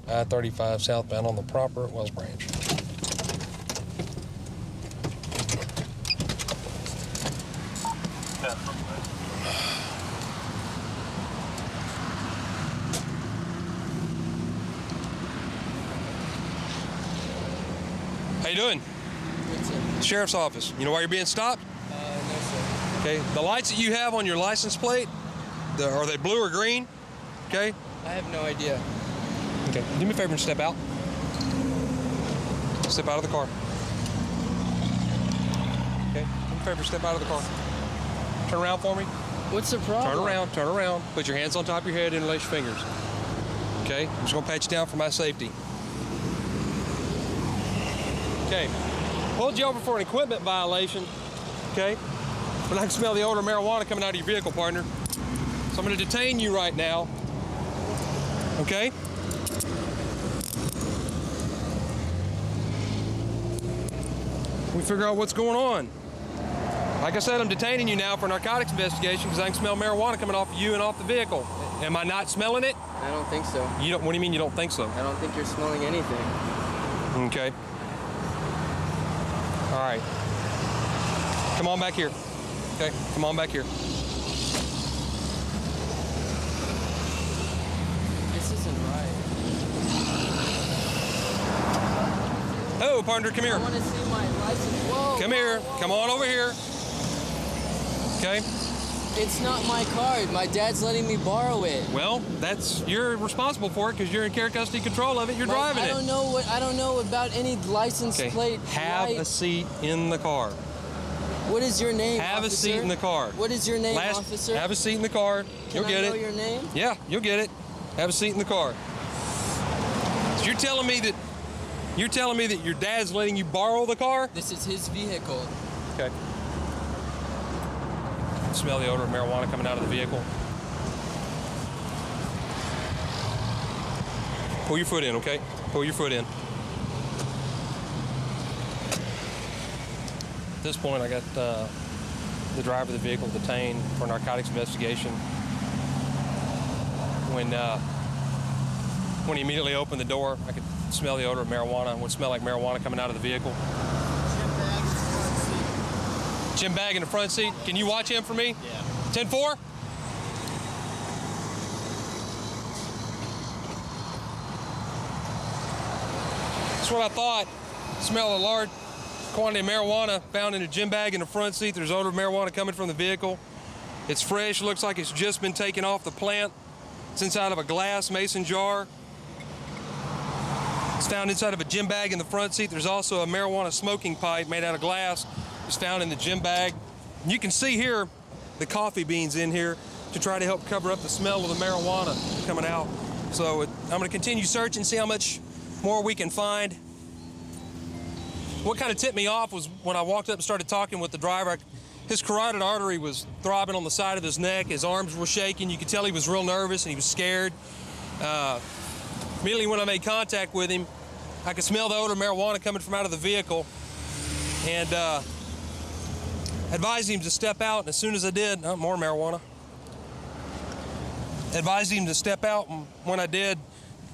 I-35 southbound on the proper at Wells Branch. How you doing? Sheriff's office. You know why you're being stopped? No, sir. Okay. The lights that you have on your license plate, are they blue or green? Okay. I have no idea. Okay. Do me a favor and step out. Step out of the car. Okay. Do me a favor, step out of the car. Turn around for me. What's the problem? Turn around. Put your hands on top of your head and lace your fingers. Okay. I'm just gonna pat you down for my safety. Okay. Pulled you over for an equipment violation. Okay. But I can smell the odor of marijuana coming out of your vehicle, partner. So I'm going to detain you right now. Okay? We figure out what's going on. Like I said, I'm detaining you now for narcotics investigation because I can smell marijuana coming off of you and off the vehicle. Am I not smelling it? I don't think so. You don't. What do you mean you don't think so? I don't think you're smelling anything. Okay. All right. Come on back here. Okay, come on back here. This isn't right. Oh, partner, come here. I want to see my license. Whoa. Come here. Come on over here. Okay. It's not my car. My dad's letting me borrow it. Well, you're responsible for it because you're in care, custody, control of it. You're driving it. I don't know about any license plate. Have a seat in the car. What is your name, Have officer? a seat in the car. What is your name, officer? Have a seat in the car. You'll get it. Can I know your name? Yeah, you'll get it. Have a seat in the car. So you're telling me that your dad's letting you borrow the car? This is his vehicle. Okay. Smell the odor of marijuana coming out of the vehicle. Pull your foot in, okay? Pull your foot in. At this point, I got the driver of the vehicle detained for narcotics investigation. When he immediately opened the door, I could smell the odor of marijuana. It would smell like marijuana coming out of the vehicle. Gym bag in the front seat. Can you watch him for me? Yeah. 10-4? That's what I thought. Smell a large quantity of marijuana found in a gym bag in the front seat. There's odor of marijuana coming from the vehicle. It's fresh, looks like it's just been taken off the plant. It's inside of a glass mason jar. It's found inside of a gym bag in the front seat. There's also a marijuana smoking pipe made out of glass. It's found in the gym bag. And you can see here the coffee beans in here to try to help cover up the smell of the marijuana coming out. So I'm going to continue searching, see how much more we can find. What kind of tipped me off was when I walked up and started talking with the driver. His carotid artery was throbbing on the side of his neck. His arms were shaking. You could tell he was real nervous and he was scared. Immediately when I made contact with him, I could smell the odor of marijuana coming from out of the vehicle, and advised him to step out. And as soon as I did, more marijuana. Advised him to step out, and when I did,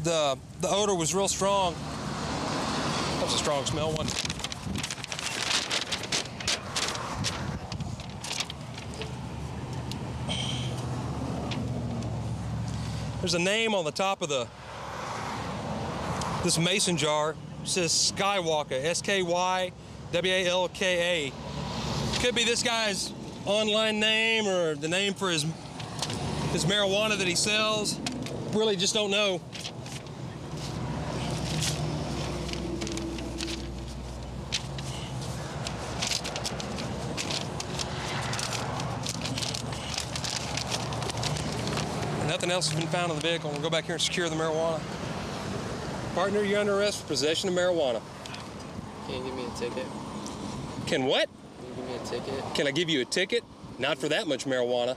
the odor was real strong. That was a strong smell, wasn't it? There's a name on the top of this mason jar. It says Skywalker, S-K-Y-W-A-L-K-A. Could be this guy's online name or the name for his marijuana that he sells. Really just don't know. Nothing else has been found in the vehicle. We'll go back here and secure the marijuana. Partner, you're under arrest for possession of marijuana. Can you give me a ticket? Can what? Can you give me a ticket? Can I give you a ticket? Not for that much marijuana.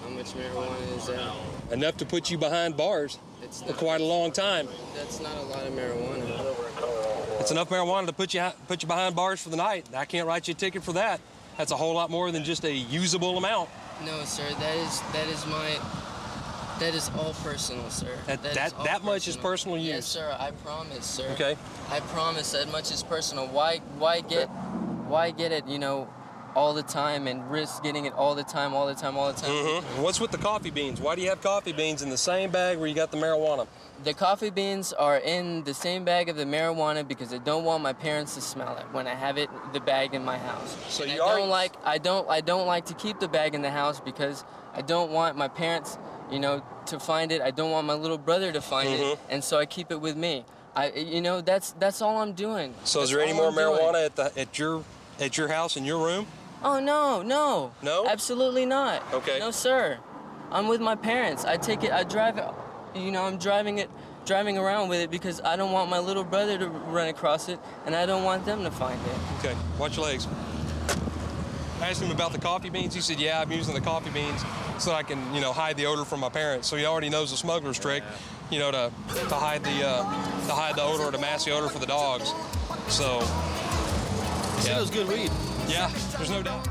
How much marijuana is that? Enough to put you behind bars for quite a long time. That's not a lot of marijuana. It's enough marijuana to put you behind bars for the night. I can't write you a ticket for that. That's a whole lot more than just a usable amount. No, sir. That is all personal, sir. That much is personal use? Yes, sir. I promise, sir. Okay. I promise that much is personal. Why get it, all the time and risk getting it all the time? Mm-hmm. What's with the coffee beans? Why do you have coffee beans in the same bag where you got the marijuana? The coffee beans are in the same bag of the marijuana because I don't want my parents to smell it when I have it the bag in my house. So and you I don't like to keep the bag in the house because I don't want my parents, to find it. I don't want my little brother to find it, and so I keep it with me. That's all I'm doing. So is there any more marijuana at your house in your room? Oh no. No? Absolutely not. Okay. No, sir. I'm with my parents. I take it. I drive it. I'm driving around with it because I don't want my little brother to run across it, and I don't want them to find it. Okay. Watch your legs. I asked him about the coffee beans. He said, "Yeah, I'm using the coffee beans so I can, hide the odor from my parents." So he already knows the smuggler's trick, to hide the odor or to mask the odor for the dogs. So, yeah. It was good weed. Yeah, there's no doubt.